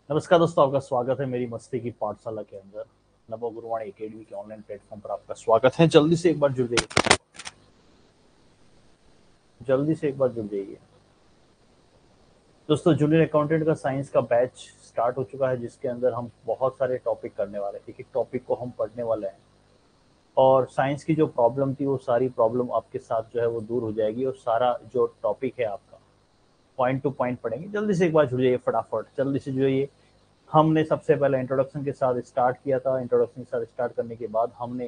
नमस्कार दोस्तों, आपका स्वागत है मेरी मस्ती की पाठशाला के अंदर। नवो गुरुवाणी एकेडमी के ऑनलाइन प्लेटफॉर्म पर आपका स्वागत है। जल्दी से एक बार जुड़ जाइए, जल्दी से एक बार जुड़ जाइए दोस्तों। जूनियर अकाउंटेंट का साइंस का बैच स्टार्ट हो चुका है, जिसके अंदर हम बहुत सारे टॉपिक करने वाले हैं। एक एक टॉपिक को हम पढ़ने वाले हैं और साइंस की जो प्रॉब्लम थी वो सारी प्रॉब्लम आपके साथ जो है वो दूर हो जाएगी, और सारा जो टॉपिक है आपका पॉइंट टू पॉइंट पढ़ेंगे। जल्दी से एक बार जुड़ जाइए, फटाफट जल्दी से जुड़िए। हमने सबसे पहले इंट्रोडक्शन के साथ स्टार्ट किया था। इंट्रोडक्शन के साथ स्टार्ट करने के बाद हमने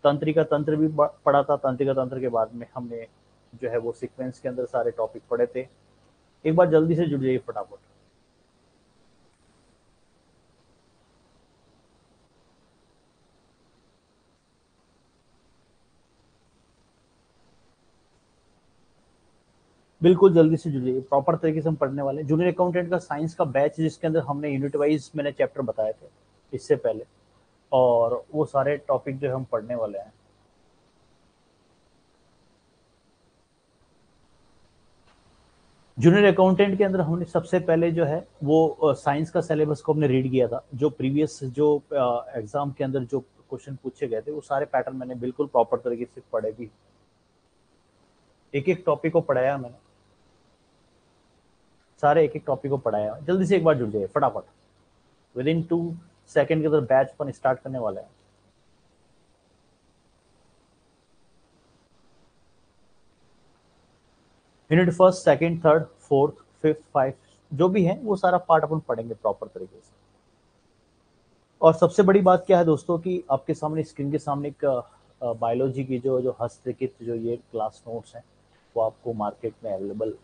तंत्रिका तंत्र भी पढ़ा था। तंत्रिका तंत्र के बाद में हमने जो है वो सीक्वेंस के अंदर सारे टॉपिक पढ़े थे। एक बार जल्दी से जुड़ जाइए फटाफट। बिल्कुल जल्दी से जुड़ जाइए, प्रॉपर तरीके से हम पढ़ने वाले हैं। जूनियर अकाउंटेंट का साइंस का बैच, जिसके अंदर हमने यूनिट वाइज मैंने चैप्टर बताए थे इससे पहले, और वो सारे टॉपिक जो हम पढ़ने वाले हैं। जूनियर अकाउंटेंट के अंदर हमने सबसे पहले जो है वो साइंस का सिलेबस को हमने रीड किया था। जो प्रीवियस जो एग्जाम के अंदर जो क्वेश्चन पूछे गए थे वो सारे पैटर्न मैंने बिल्कुल प्रॉपर तरीके से पढ़े भी। एक एक टॉपिक को पढ़ाया मैंने, सारे एक एक टॉपिक को पढ़ाया। जल्दी से एक बार जुड़ जाइए फटाफट। विद इन 2 सेकेंड के अंदर बैच अपन स्टार्ट करने वाले हैं। Unit first, second, third, fourth, fifth, five जो भी है वो सारा पार्ट अपन पढ़ेंगे प्रॉपर तरीके से। और सबसे बड़ी बात क्या है दोस्तों कि आपके सामने स्क्रीन के सामने एक बायोलॉजी की जो हस्तलिखित जो ये क्लास नोट्स हैं वो आपको मार्केट में अवेलेबल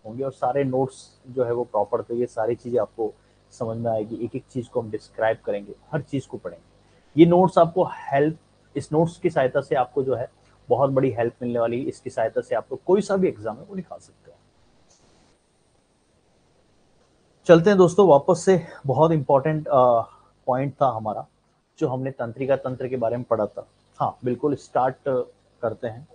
होंगे, और सारे नोट्स जो है वो प्रॉपर तरीके सारी चीज़ें आपको समझ में आएगी। एक एक चीज़ को हम डिस्क्राइब करेंगे, हर चीज़ को पढ़ेंगे। ये नोट्स आपको हेल्प, इस नोट्स की सहायता से आपको जो है बहुत बड़ी हेल्प मिलने वाली है। इसकी सहायता से आपको कोई सा भी एग्जाम है वो निकाल सकते हैं। चलते हैं दोस्तों वापस से। बहुत इंपॉर्टेंट पॉइंट था हमारा जो हमने तंत्रिका तंत्र के बारे में पढ़ा था। हाँ बिल्कुल, स्टार्ट करते हैं।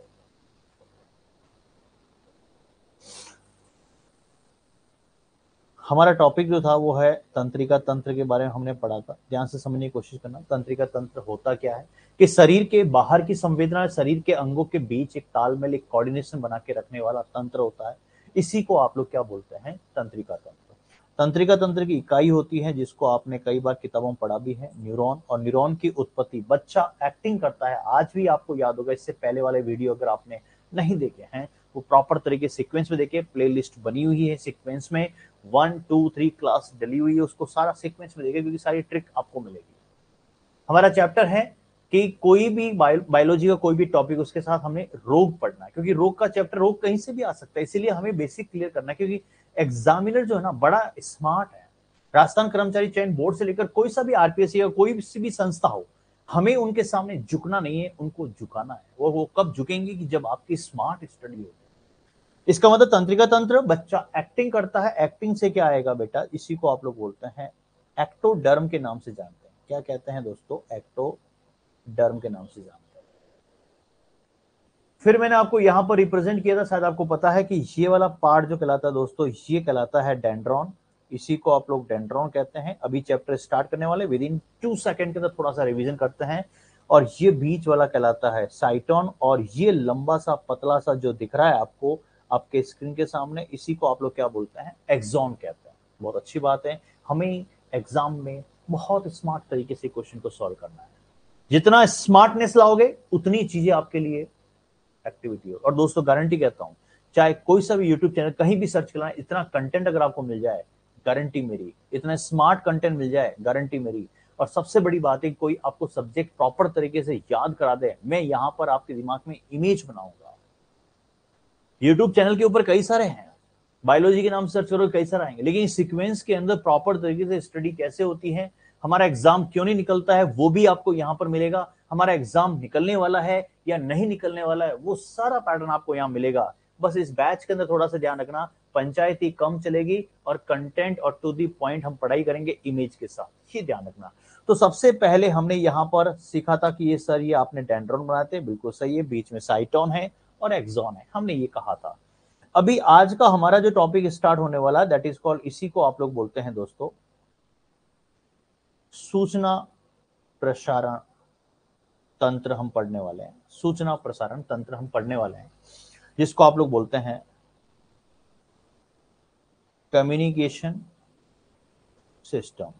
हमारा टॉपिक जो था वो है तंत्रिका तंत्र के बारे में हमने पढ़ा था। ध्यान से समझने की कोशिश करना। तंत्रिका तंत्र होता क्या है कि शरीर के बाहर की संवेदना, शरीर के अंगों के बीच एक तालमेल, एक कोऑर्डिनेशन बना के रखने वाला तंत्र होता है। इसी को आप लोग क्या बोलते हैं? तंत्रिका तंत्र। तंत्रिका तंत्र की इकाई होती है जिसको आपने कई बार किताबों में पढ़ा भी है, न्यूरॉन। और न्यूरॉन की उत्पत्ति, बच्चा एक्टिंग करता है, आज भी आपको याद होगा। इससे पहले वाले वीडियो अगर आपने नहीं देखे हैं वो प्रॉपर तरीके सीक्वेंस में देखे, प्लेलिस्ट बनी हुई है सीक्वेंस में 1 2 3 क्लास डली हुई है, उसको सारा सीक्वेंस में देखे क्योंकि सारी ट्रिक आपको मिलेगी। हमारा चैप्टर है कि कोई भी बायोलॉजी का कोई भी टॉपिक, उसके साथ हमें रोग पढ़ना है, क्योंकि रोग का चैप्टर, रोग कहीं से भी आ सकता है, इसीलिए हमें बेसिक क्लियर करना है। क्योंकि एग्जामिनर जो है ना बड़ा स्मार्ट है। राजस्थान कर्मचारी चयन बोर्ड से लेकर कोई सा भी आरपीएससी या कोई सी भी संस्था हो, हमें उनके सामने झुकना नहीं है, उनको झुकाना है। वो कब झुकेंगे कि जब आपकी स्मार्ट स्टडी हो। इसका मतलब तंत्रिका तंत्र, बच्चा एक्टिंग करता है। एक्टिंग से क्या आएगा बेटा? इसी को आप लोग बोलते हैं एक्टोडर्म के नाम से जानते हैं। क्या कहते हैं दोस्तों? एक्टोडर्म के नाम से जानते हैं। फिर मैंने आपको यहां पर रिप्रेजेंट किया था, शायद आपको पता है कि ये वाला पार्ट जो कहलाता है दोस्तों, ये कहलाता है डेंड्रॉन। इसी को आप लोग डेंड्रॉन कहते हैं। अभी चैप्टर स्टार्ट करने वाले, विद इन 2 सेकेंड के अंदर थोड़ा सा रिवीजन करते हैं। और ये बीच वाला कहलाता है साइटोन, और ये लंबा सा पतला सा जो दिख रहा है आपको आपके स्क्रीन के सामने, इसी को आप लोग क्या बोलते हैं? एक्सॉन कहते हैं। बहुत अच्छी बात है। हमें एग्जाम में बहुत स्मार्ट तरीके से क्वेश्चन को सॉल्व करना है। जितना स्मार्टनेस लाओगे उतनी चीजें आपके लिए एक्टिविटी हो। और दोस्तों गारंटी कहता हूं, चाहे कोई सा भी यूट्यूब चैनल कहीं भी सर्च करना, इतना कंटेंट अगर आपको मिल जाए, गारंटी मेरी, इतना स्मार्ट कंटेंट मिल जाए, गारंटी मेरी। और सबसे बड़ी बात है, कोई आपको सब्जेक्ट प्रॉपर तरीके से याद करा दे, मैं यहां पर आपके दिमाग में इमेज बनाऊंगा। यूट्यूब चैनल के ऊपर कई सारे हैं, बायोलॉजी के नाम सर्च करो कई सारे आएंगे, लेकिन सीक्वेंस के अंदर प्रॉपर तरीके से स्टडी कैसे होती है, हमारा एग्जाम क्यों नहीं निकलता है, वो भी आपको यहां पर मिलेगा। हमारा एग्जाम निकलने वाला है या नहीं निकलने वाला है, वो सारा पैटर्न आपको यहां मिलेगा। बस इस बैच के अंदर थोड़ा सा ध्यान रखना, पंचायती कम चलेगी और कंटेंट और टू दी पॉइंट हम पढ़ाई करेंगे इमेज के साथ, ये ध्यान रखना। तो सबसे पहले हमने यहां पर सीखा था कि ये सर ये आपने डेंड्रॉन बनाते हैं, बिल्कुल सही है, बीच में साइटोन है और एक्सॉन है, हमने ये कहा था। अभी आज का हमारा जो टॉपिक स्टार्ट होने वाला है दैट इज कॉल्ड, इसी को आप लोग बोलते हैं दोस्तों सूचना प्रसारण तंत्र हम पढ़ने वाले हैं, सूचना प्रसारण तंत्र हम पढ़ने वाले हैं, जिसको आप लोग बोलते हैं कम्युनिकेशन सिस्टम।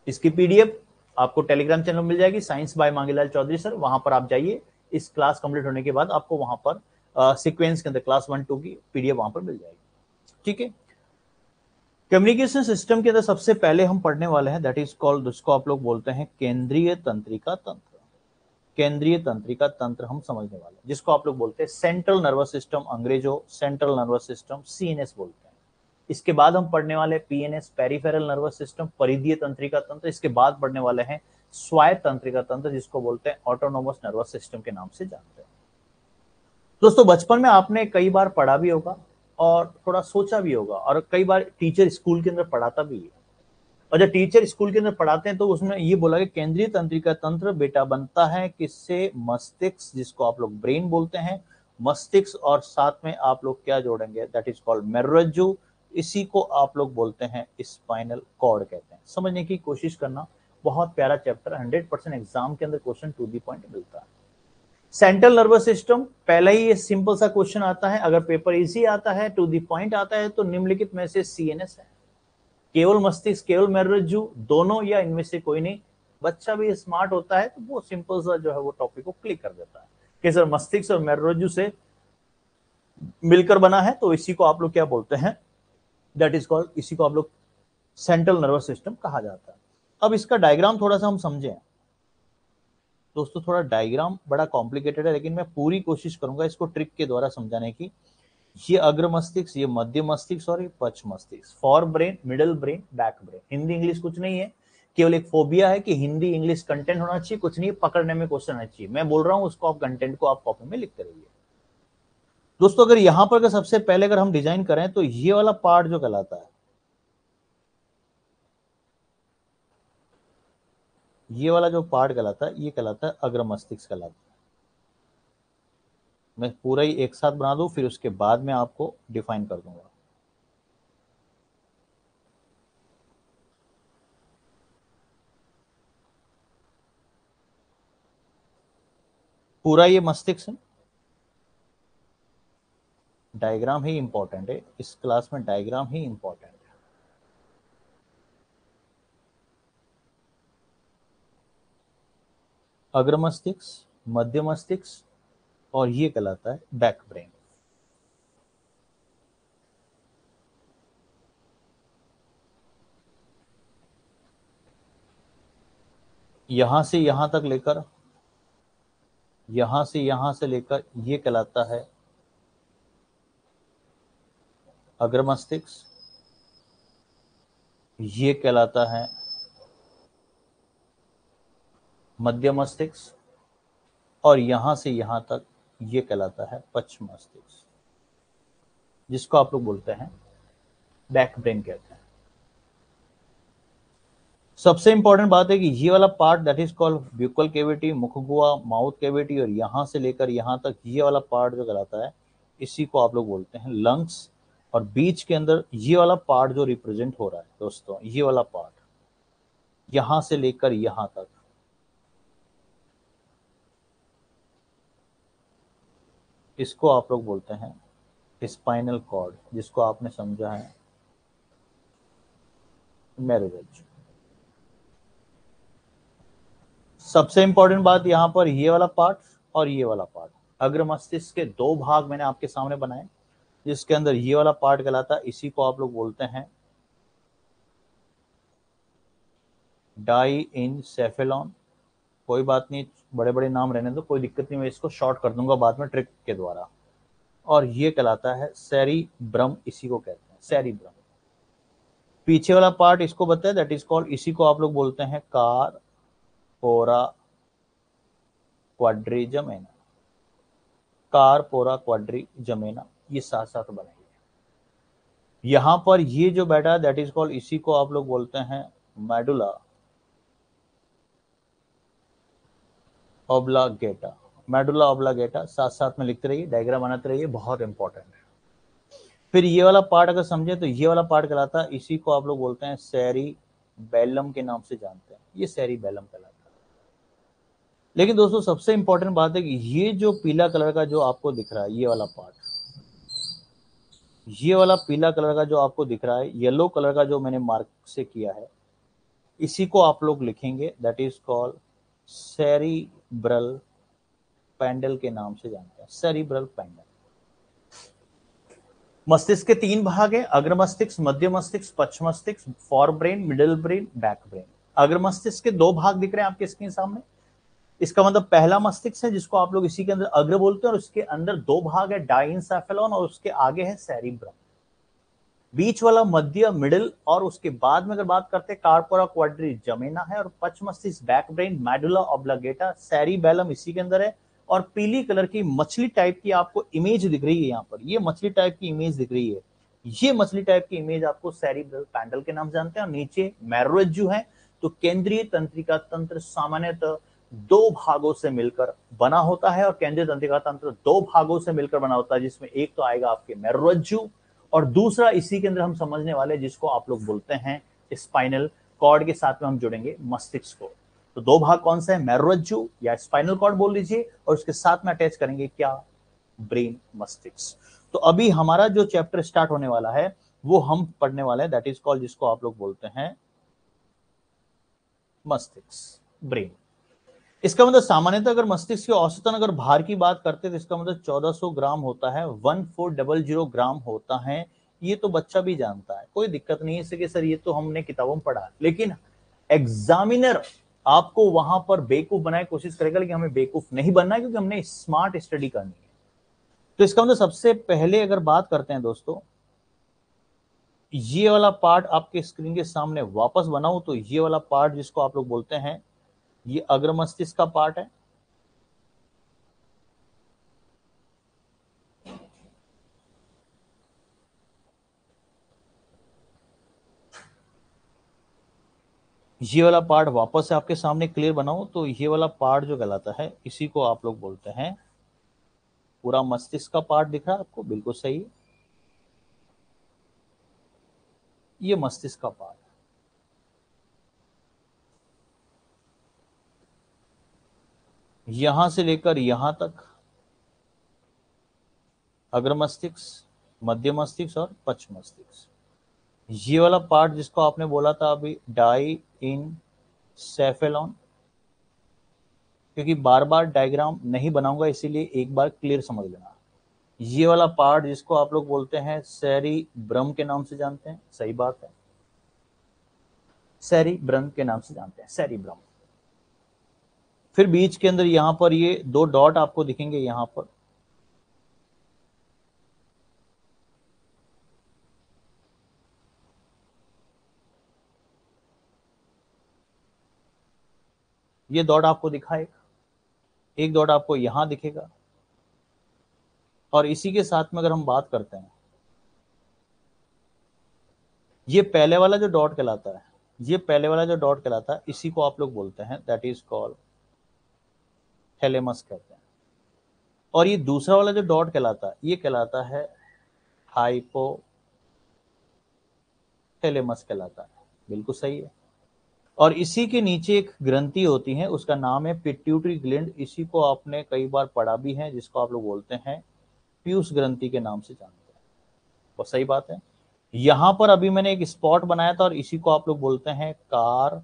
इसकी पीडीएफ आपको टेलीग्राम चैनल मिल जाएगी, science by Mangilal Chaudhary sir, वहां पर आप जाइए। इस क्लास कंप्लीट होने के बाद आपको वहां पर सीक्वेंस के अंदर क्लास 1-2 की पीडीएफ वहां पर मिल जाएगी, ठीक है। कम्युनिकेशन सिस्टम के अंदर सबसे पहले हम पढ़ने वाले हैं दैट इज कॉल्ड, जिसको आप लोग बोलते हैं केंद्रीय तंत्रिका तंत्र। केंद्रीय तंत्रिका तंत्र हम समझने वाले हैं, जिसको आप लोग बोलते हैं सेंट्रल नर्वस सिस्टम, अंग्रेजों सेंट्रल नर्वस सिस्टम सीएनएस बोलते हैं। इसके बाद हम पढ़ने वाले पीएनएस, पेरिफेरल नर्वस सिस्टम, परिधीय तंत्रिका तंत्र। इसके बाद पढ़ने वाले हैं स्वायत्त तंत्रिका तंत्र, जिसको बोलते हैं ऑटोनोमस नर्वस सिस्टम के नाम से जानते हैं। दोस्तों बचपन में आपने कई बार पढ़ा भी होगा और थोड़ा सोचा भी होगा, और कई बार टीचर स्कूल के अंदर पढ़ाता भी है, और जब टीचर स्कूल के अंदर पढ़ाते हैं तो उसमें ये बोला कि केंद्रीय तंत्रिका तंत्र बेटा बनता है किससे, मस्तिष्क, जिसको आप लोग ब्रेन बोलते हैं, मस्तिष्क, और साथ में आप लोग क्या जोड़ेंगे, दैट इज कॉल्ड मेरुरज्जु, इसी को आप लोग बोलते हैं स्पाइनल कॉर्ड कहते हैं। समझने की कोशिश करना, बहुत प्यारा चैप्टर, 100% एग्जाम के अंदर क्वेश्चन टू द पॉइंट मिलता है। सेंट्रल नर्वस सिस्टम, पहले ही ये सिंपल सा क्वेश्चन आता है, अगर पेपर इजी आता है, टू द पॉइंट आता है, तो निम्नलिखित में से सीएनएस है, केवल मस्तिष्क, केवल मेरुरज्जु, दोनों या इनमें से कोई नहीं। बच्चा भी स्मार्ट होता है तो वो सिंपल सा जो है वो टॉपिक को क्लिक कर देता है कि सर मस्तिष्क और मेरुरज्जु से मिलकर बना है, तो इसी को आप लोग क्या बोलते हैं, दैट इज कॉल्ड, इसी को आप लोग सेंट्रल नर्वस सिस्टम कहा जाता है। अब इसका डायग्राम थोड़ा सा हम समझें दोस्तों, थोड़ा डायग्राम बड़ा कॉम्प्लिकेटेड है, लेकिन मैं पूरी कोशिश करूंगा इसको ट्रिक के द्वारा समझाने की। ये अग्र मस्तिष्क, ये मध्य मस्तिष्क और ये पश्च मस्तिष्क, for brain, middle brain, back brain. Hindi English कुछ नहीं है, केवल एक फोबिया है कि हिंदी इंग्लिश कंटेंट होना चाहिए, कुछ नहीं, पकड़ने में क्वेश्चन आना चाहिए। मैं बोल रहा हूं उसको, आप कंटेंट को आप कॉपी में लिखते रहिए दोस्तों। अगर यहां पर सबसे पहले अगर हम डिजाइन करें तो ये वाला पार्ट जो कहलाता है, ये वाला जो पार्ट कहलाता है, ये कहलाता है अग्र मस्तिष्क कहलाता है। मैं पूरा ही एक साथ बना दूं, फिर उसके बाद में आपको डिफाइन कर दूंगा। पूरा ये मस्तिष्क है, डायग्राम ही इंपॉर्टेंट है इस क्लास में, डायग्राम ही इंपॉर्टेंट है। अग्र मस्तिष्क, मध्य मस्तिष्क, और ये कहलाता है बैक ब्रेन। यहां से यहां तक लेकर, यहां से लेकर ये कहलाता है अग्र मस्तिष्क, ये कहलाता है मध्य मस्तिष्क, और यहां से यहां तक ये कहलाता है पश्च मस्तिष्क, जिसको आप लोग बोलते हैं बैक ब्रेन कहते हैं। सबसे इंपॉर्टेंट बात है कि ये वाला part that is called buccal cavity, मुखगुआ, माउथ कैविटी, और यहां से लेकर यहां तक ये वाला पार्ट जो कहलाता है, इसी को आप लोग बोलते हैं लंग्स। और बीच के अंदर ये वाला पार्ट जो रिप्रेजेंट हो रहा है दोस्तों, ये वाला पार्ट यहां से लेकर यहां तक, इसको आप लोग बोलते हैं स्पाइनल कॉर्ड, जिसको आपने समझा है मेरुरज्जु। सबसे इंपॉर्टेंट बात यहां पर ये वाला पार्ट और ये वाला पार्ट, अग्र मस्तिष्क के दो भाग मैंने आपके सामने बनाए, जिसके अंदर ये वाला पार्ट कहलाता है, इसी को आप लोग बोलते हैं डाइइनसेफेलॉन। कोई बात नहीं, बड़े बड़े नाम रहने दो, कोई दिक्कत नहीं, मैं इसको शॉर्ट कर दूंगा बाद में ट्रिक के द्वारा। और ये कहलाता है सेरिब्रम, इसी को कहते हैं सेरिब्रम। पीछे वाला पार्ट इसको बताया, दैट इज कॉल्ड, इसी को आप लोग बोलते हैं कारपोरा क्वाड्रिजमेना, कारपोरा क्वाड्रिजमेना, ये साथ साथ बनाइए। यहां पर ये जो बैठा है दैट इज कॉल्ड, इसी को आप लोग बोलते हैं मेडुला ऑब्लागेटा, मेडुला ऑब्लागेटा। साथ साथ में लिखते रहिए, डायग्राम बनाते रहिए, बहुत इंपॉर्टेंट है। फिर ये वाला पार्ट अगर समझे तो ये वाला पार्ट कहलाता है, इसी को आप लोग बोलते हैं सेरिबेलम, बैलम के नाम से जानते हैं, ये सेरिबैलम कहलाता है। लेकिन दोस्तों सबसे इंपॉर्टेंट बात है कि ये जो पीला कलर का जो आपको दिख रहा है, ये वाला पार्ट, ये वाला पीला कलर का जो आपको दिख रहा है, येलो कलर का जो मैंने मार्क से किया है, इसी को आप लोग लिखेंगे, that is called cerebral peduncle के नाम से जानते हैं, सेरिब्रल पेंडल। मस्तिष्क के 3 भाग हैं, अग्र मस्तिष्क, मध्य मस्तिष्क, पश्च मस्तिष्क, for brain, middle brain, back brain. अग्र मस्तिष्क के 2 भाग दिख रहे हैं आपके स्क्रीन सामने। इसका मतलब पहला मस्तिष्क है जिसको आप लोग इसी के अंदर अग्र बोलते हैं, और उसके अंदर 2 भाग है, डाइंसेफेलॉन और उसके आगे है सेरिब्रम। बीच वाला मध्य, मिडिल, और उसके बाद में अगर बात करते हैं कार्पोरा क्वाड्री जमेना है, और पश्च मस्तिष्क, बैक ब्रेन, मेडुला ऑब्लिगेटा, सेरिबेलम इसी के अंदर है। और पीली कलर की मछली टाइप की आपको इमेज दिख रही है यहाँ पर, ये मछली टाइप की इमेज दिख रही है, ये मछली टाइप की इमेज आपको सेरिब्रल पेंडल के नाम जानते हैं। और नीचे मैरोरज्जु है। तो केंद्रीय तंत्रिका तंत्र सामान्यतः 2 भागों से मिलकर बना होता है, और केंद्रीय तंत्रिका तंत्र 2 भागों से मिलकर बना होता है, जिसमें एक तो आएगा आपके मैरोरज्जु, और दूसरा इसी के अंदर हम समझने वाले जिसको आप लोग बोलते हैं स्पाइनल कॉर्ड के साथ में हम जुड़ेंगे मस्तिष्क को। तो 2 भाग कौन सा है, मैरोरज्जु या स्पाइनल कॉर्ड बोल लीजिए, और उसके साथ में अटैच करेंगे क्या, ब्रेन, मस्तिष्क। तो अभी हमारा जो चैप्टर स्टार्ट होने वाला है वो हम पढ़ने वाले हैं, दैट इज कॉल्ड, जिसको आप लोग बोलते हैं मस्तिष्क, ब्रेन। इसका मतलब सामान्यतः अगर मस्तिष्क के औसतन अगर भार की बात करते हैं तो इसका मतलब 1400 ग्राम होता है, 1400 ग्राम होता है। ये तो बच्चा भी जानता है, कोई दिक्कत नहीं है इससे कि सर ये तो हमने किताबों में पढ़ा, लेकिन एग्जामिनर आपको वहां पर बेवकूफ बनाने की कोशिश करेगा, लेकिन हमें बेवकूफ नहीं बनना है, क्योंकि हमने स्मार्ट स्टडी करनी है। तो इसका मतलब सबसे पहले अगर बात करते हैं दोस्तों, ये वाला पार्ट आपके स्क्रीन के सामने वापस बनाऊं तो ये वाला पार्ट जिसको आप लोग बोलते हैं, ये अग्र मस्तिष्क का पार्ट है। ये वाला पार्ट वापस से आपके सामने क्लियर बनाऊं तो ये वाला पार्ट जो कहलाता है, इसी को आप लोग बोलते हैं, पूरा मस्तिष्क का पार्ट दिख रहा है आपको, बिल्कुल सही, ये मस्तिष्क का पार्ट। यहां से लेकर यहां तक अग्र मस्तिष्क, मध्य मस्तिष्क और पश्च मस्तिष्क। ये वाला पार्ट जिसको आपने बोला था अभी डाई इन सेफेलॉन, क्योंकि बार बार डायग्राम नहीं बनाऊंगा इसीलिए एक बार क्लियर समझ लेना। ये वाला पार्ट जिसको आप लोग बोलते हैं सेरिब्रम के नाम से जानते हैं, सही बात है, सेरिब्रम के नाम से जानते हैं, सेरिब्रम। फिर बीच के अंदर यहां पर ये 2 डॉट आपको दिखेंगे, यहां पर ये डॉट आपको दिखा, एक डॉट आपको यहां दिखेगा। और इसी के साथ में अगर हम बात करते हैं, ये पहले वाला जो डॉट कहलाता है, ये पहले वाला जो डॉट कहलाता है, इसी को आप लोग बोलते हैं, दैट इज कॉल्ड थैलेमस कहते हैं। और ये दूसरा वाला जो डॉट कहलाता है, ये कहलाता है हाइपोथैलेमस कहलाता है, बिल्कुल सही है। और इसी के नीचे एक ग्रंथि होती है, उसका नाम है पिट्यूटरी ग्लैंड, इसी को आपने कई बार पढ़ा भी है, जिसको आप लोग बोलते हैं पीयूष ग्रंथि के नाम से जानते हैं, वो सही बात है। यहां पर अभी मैंने एक स्पॉट बनाया था, और इसी को आप लोग बोलते हैं कार्पोरा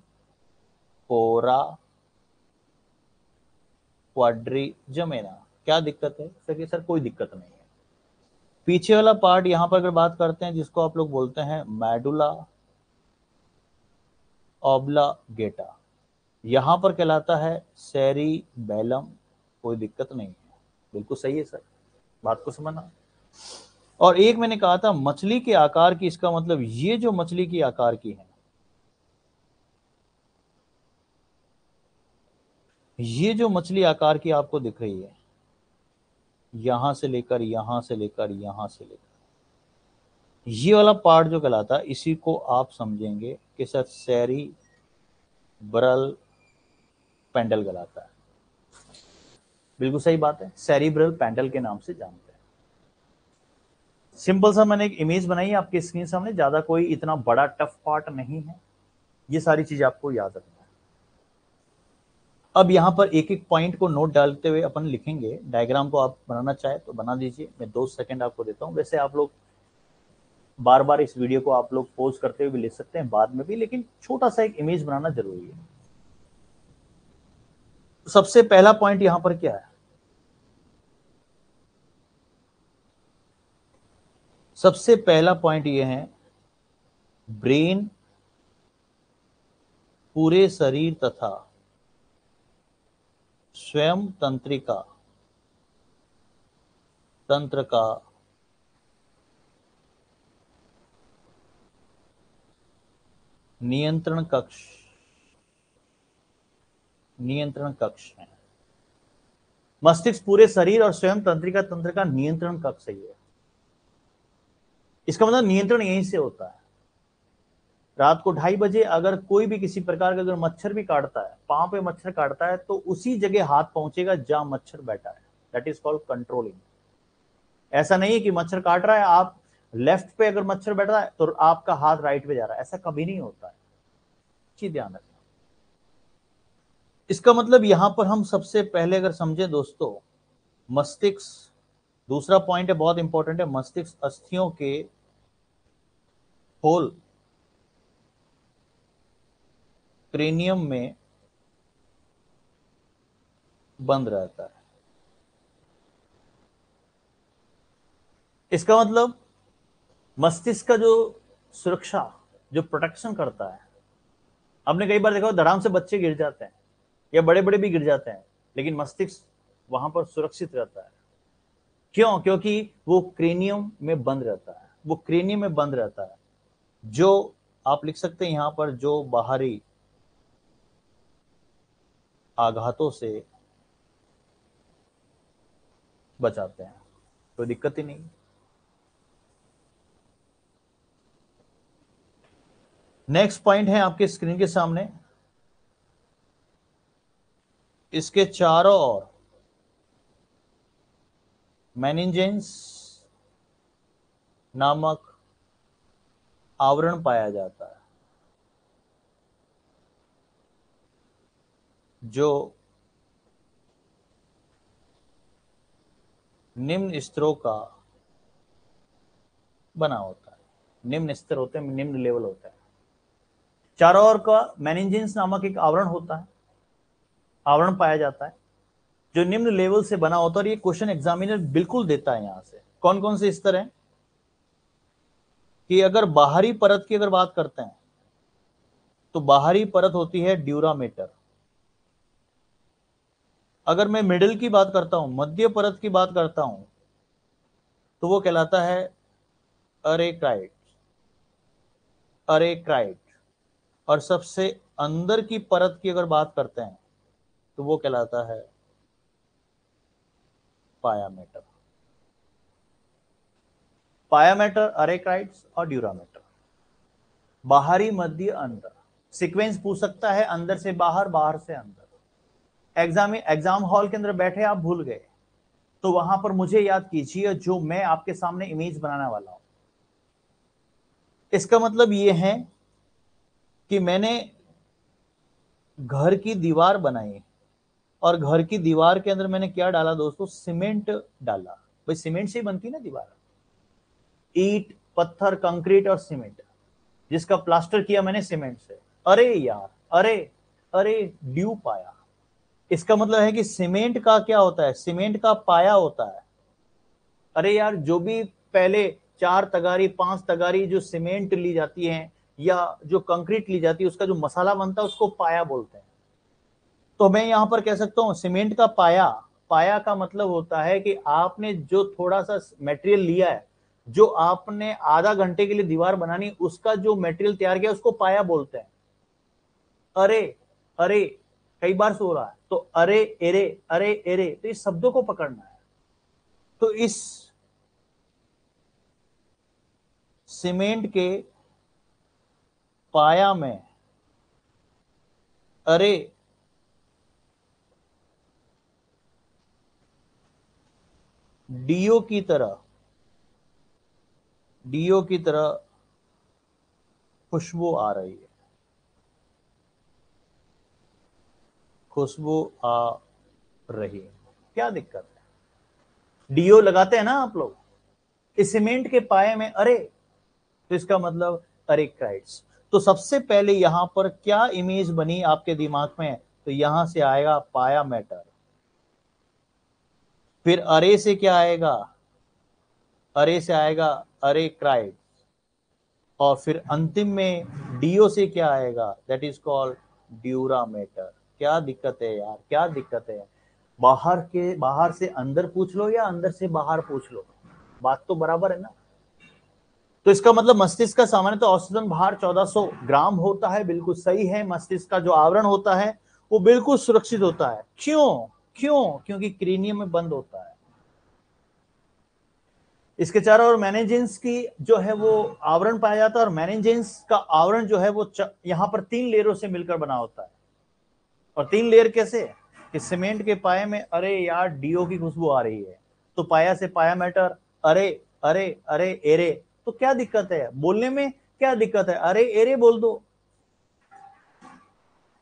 क्वाड्रिजमेना। क्या दिक्कत है सर? सर कोई दिक्कत नहीं है। पीछे वाला पार्ट यहां पर अगर बात करते हैं, जिसको आप लोग बोलते हैं मेडुला ऑब्लिगेटा, यहां पर कहलाता है सेरिबेलम, कोई दिक्कत नहीं है, बिल्कुल सही है सर, बात को समझना। और एक मैंने कहा था मछली के आकार की, इसका मतलब ये जो मछली की आकार की है, ये जो मछली आकार की आपको दिख रही है, यहां से लेकर यहां से लेकर यहां से लेकर ये वाला पार्ट जो कहलाता है, इसी को आप समझेंगे कि सर सेरिब्रल पेंडल कहलाता है, बिल्कुल सही बात है, सेरिब्रल पेंडल के नाम से जानते हैं। सिंपल सा मैंने एक इमेज बनाई आपके स्क्रीन सामने, ज्यादा कोई इतना बड़ा टफ पार्ट नहीं है। ये सारी चीज आपको याद रखना है। अब यहाँ पर एक एक पॉइंट को नोट डालते हुए अपन लिखेंगे। डायग्राम को आप बनाना चाहे तो बना दीजिए, मैं 2 सेकंड आपको देता हूँ। वैसे आप लोग बार बार इस वीडियो को आप लोग पोज करते हुए भी लिख सकते हैं बाद में भी, लेकिन छोटा सा एक इमेज बनाना जरूरी है। सबसे पहला पॉइंट यहां पर क्या है? सबसे पहला पॉइंट ये है, ब्रेन पूरे शरीर तथा स्वयं तंत्र का नियंत्रण कक्ष है। मस्तिष्क पूरे शरीर और स्वयं तंत्रिका तंत्र का नियंत्रण कक्ष है। इसका मतलब नियंत्रण यहीं से होता है। रात को 2:30 बजे अगर कोई भी किसी प्रकार का अगर मच्छर भी काटता है, पांव पे मच्छर काटता है, तो उसी जगह हाथ पहुंचेगा जहां मच्छर बैठा है। That is called controlling. ऐसा नहीं है कि मच्छर काट रहा है, आप लेफ्ट पे अगर मच्छर बैठ रहा है तो आपका हाथ राइट पे जा रहा है, ऐसा कभी नहीं होता है। चीज ध्यान रखना। इसका मतलब यहां पर हम सबसे पहले अगर समझे दोस्तों, मस्तिष्क, दूसरा पॉइंट है बहुत इंपॉर्टेंट है, मस्तिष्क अस्थियों के होल क्रेनियम में बंद रहता है। इसका मतलब मस्तिष्क का जो सुरक्षा, जो प्रोटेक्शन करता है, आपने कई बार देखा धड़ाम से बच्चे गिर जाते हैं या बड़े बड़े भी गिर जाते हैं, लेकिन मस्तिष्क वहां पर सुरक्षित रहता है। क्यों? क्योंकि वो क्रेनियम में बंद रहता है, वो क्रेनियम में बंद रहता है, जो आप लिख सकते हैं यहां पर, जो बाहरी आघातों से बचाते हैं। कोई दिक्कत ही नहीं। नेक्स्ट पॉइंट है आपके स्क्रीन के सामने, इसके चारों ओर मेनिंजेंस नामक आवरण पाया जाता है, जो निम्न स्तरों का बना होता है। निम्न स्तर होते हैं, निम्न लेवल होता है। चारों ओर का मेनिंजेंस नामक एक आवरण होता है, आवरण पाया जाता है, जो निम्न लेवल से बना होता है। और ये क्वेश्चन एग्जामिनर बिल्कुल देता है। यहां से कौन कौन से स्तर हैं कि अगर बाहरी परत की अगर बात करते हैं तो बाहरी परत होती है ड्यूरामेटर। अगर मैं मिडिल की बात करता हूं, मध्य परत की बात करता हूं, तो वो कहलाता है अरेक्राइट। अरेक्राइट। और सबसे अंदर की परत की अगर बात करते हैं तो वो कहलाता है पायामेटर। पायामेटर, अरेक्राइट्स और ड्यूरामेटर। बाहरी, मध्य, अंदर। सीक्वेंस पूछ सकता है, अंदर से बाहर, बाहर से अंदर। एग्जाम हॉल के अंदर बैठे आप भूल गए तो वहां पर मुझे याद कीजिए जो मैं आपके सामने इमेज बनाने वाला हूं। इसका मतलब यह है कि मैंने घर की दीवार बनाई और घर की दीवार के अंदर मैंने क्या डाला दोस्तों? सीमेंट डाला। भाई सीमेंट से ही बनती ना दीवार, ईंट, पत्थर, कंक्रीट और सीमेंट, जिसका प्लास्टर किया मैंने सीमेंट से। अरे यार, अरे अरे, ड्यू पाया। इसका मतलब है कि सीमेंट का क्या होता है? सीमेंट का पाया होता है। अरे यार, जो भी पहले 4 तगारी 5 तगारी जो सीमेंट ली जाती है या जो कंक्रीट ली जाती है, उसका जो मसाला बनता है उसको पाया बोलते हैं। तो मैं यहां पर कह सकता हूं सीमेंट का पाया। पाया का मतलब होता है कि आपने जो थोड़ा सा मटेरियल लिया है, जो आपने आधा घंटे के लिए दीवार बनानी, उसका जो मटेरियल तैयार किया उसको पाया बोलते हैं। अरे अरे, कई बार सो रहा है तो अरे एरे, अरे एरे, तो इस शब्दों को पकड़ना है। तो इस सीमेंट के पाया में अरे डीओ की तरह, डीओ की तरह खुशबू आ रही है। खुशबू आ रही है, क्या दिक्कत है? डीओ लगाते हैं ना आप लोग, इस सीमेंट के पाए में अरे, तो इसका मतलब अरेक्राइड्स। तो सबसे पहले यहां पर क्या इमेज बनी आपके दिमाग में? तो यहां से आएगा पाया मैटर, फिर अरे से क्या आएगा? अरे से आएगा अरेक्राइड, और फिर अंतिम में डीओ से क्या आएगा? That is called dura mater. क्या दिक्कत है यार, क्या दिक्कत है? बाहर से अंदर पूछ लो या अंदर से बाहर पूछ लो, बात तो बराबर है ना। तो इसका मतलब मस्तिष्क का सामान्य तो औसतन भार 1400 ग्राम होता है, बिल्कुल सही है। मस्तिष्क का जो आवरण होता है वो बिल्कुल सुरक्षित होता है। क्यों? क्योंकि क्रीनियम में बंद होता है। इसके चारों ओर मेनिंजेंस की जो है वो आवरण पाया जाता है, और मेनिंजेंस का आवरण जो है वो यहां पर 3 लेयरों से मिलकर बना होता है। और 3 लेयर कैसे? कि सीमेंट के पाए में अरे यार डीओ की खुशबू आ रही है, तो पाया से पाया मैटर, अरे अरे अरे एरे। तो क्या दिक्कत है बोलने में? क्या दिक्कत है? अरे एरे बोल दो,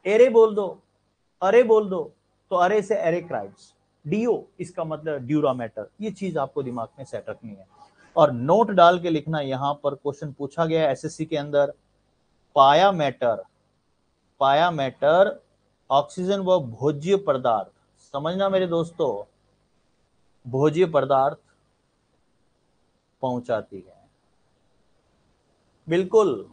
एरे बोल दो, अरे बोल दो। तो अरे से एरेक्राइड्स, डीओ इसका मतलब ड्यूरामेटर। ये चीज आपको दिमाग में सेट रखनी है और नोट डाल के लिखना। यहां पर क्वेश्चन पूछा गया एसएससी के अंदर, पाया मैटर, पाया मैटर ऑक्सीजन व भोज्य पदार्थ, समझना मेरे दोस्तों, भोज्य पदार्थ पहुंचाती है। बिल्कुल,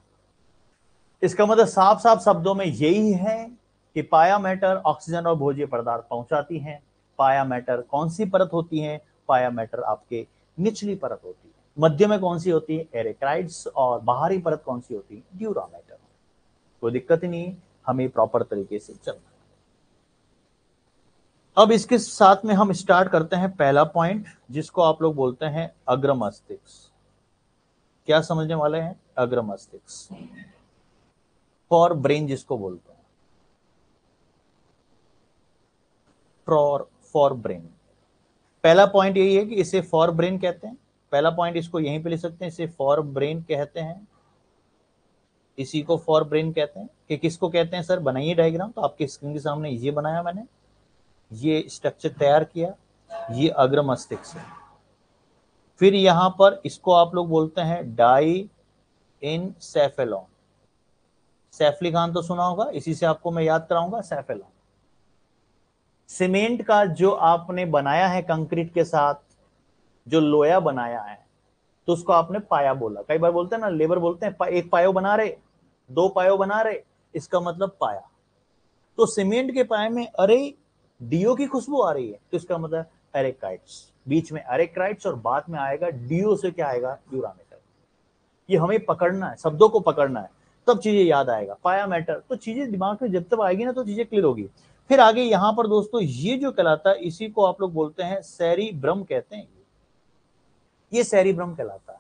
इसका मतलब साफ साफ शब्दों में यही है कि पाया मैटर ऑक्सीजन और भोज्य पदार्थ पहुंचाती है। पाया मैटर कौन सी परत होती है? पाया मैटर आपके निचली परत होती है। मध्य में कौन सी होती है? एरेक्राइड्स। और बाहरी परत कौन सी होती है? ड्यूरामेटर। कोई दिक्कत ही नहीं, हमें प्रॉपर तरीके से चलना। अब इसके साथ में हम स्टार्ट करते हैं पहला पॉइंट, जिसको आप लोग बोलते हैं अग्र मस्तिष्क। क्या समझने वाले हैं? अग्र मस्तिष्क, फॉर ब्रेन जिसको बोलते हैं, फॉर ब्रेन। पहला पॉइंट यही है कि इसे फॉर ब्रेन कहते हैं। पहला पॉइंट इसको यहीं पे लिख सकते हैं, इसे फॉर ब्रेन कहते हैं। इसी को फॉर ब्रेन कहते हैं। कि किसको कहते हैं सर? बनाइए डायग्राम। तो आपके स्क्रीन के सामने ये बनाया मैंने, ये स्ट्रक्चर तैयार किया, ये अग्र मस्तिष्क है। फिर यहां पर इसको आप लोग बोलते हैं डाई इन सेफेलॉन। सेफलिखान तो सुना होगा, इसी से आपको मैं याद कराऊंगा सेफेलॉन। सीमेंट का जो आपने बनाया है कंक्रीट के साथ, जो लोया बनाया है, तो उसको आपने पाया बोला। कई बार बोलते हैं ना, लेबर बोलते हैं एक पायो बना रहे, 2 पायो बना रहे, इसका मतलब पाया। तो सीमेंट के पाए में अरे डीओ की खुशबू आ रही है, तो इसका मतलब एरेक्राइट्स। बीच में एरेक्राइट्स और बाद में आएगा डीओ से क्या आएगा? ड्यूरामेटर। ये हमें पकड़ना है, शब्दों को पकड़ना है, तब चीजें याद आएगा। पाया मैटर, तो चीजें दिमाग में जब तक आएगी ना तो चीजें क्लियर होगी। फिर आगे यहां पर दोस्तों ये जो कहलाता है, इसी को आप लोग बोलते हैं सेरिब्रम कहते हैं। ये सेरिब्रम कहलाता है।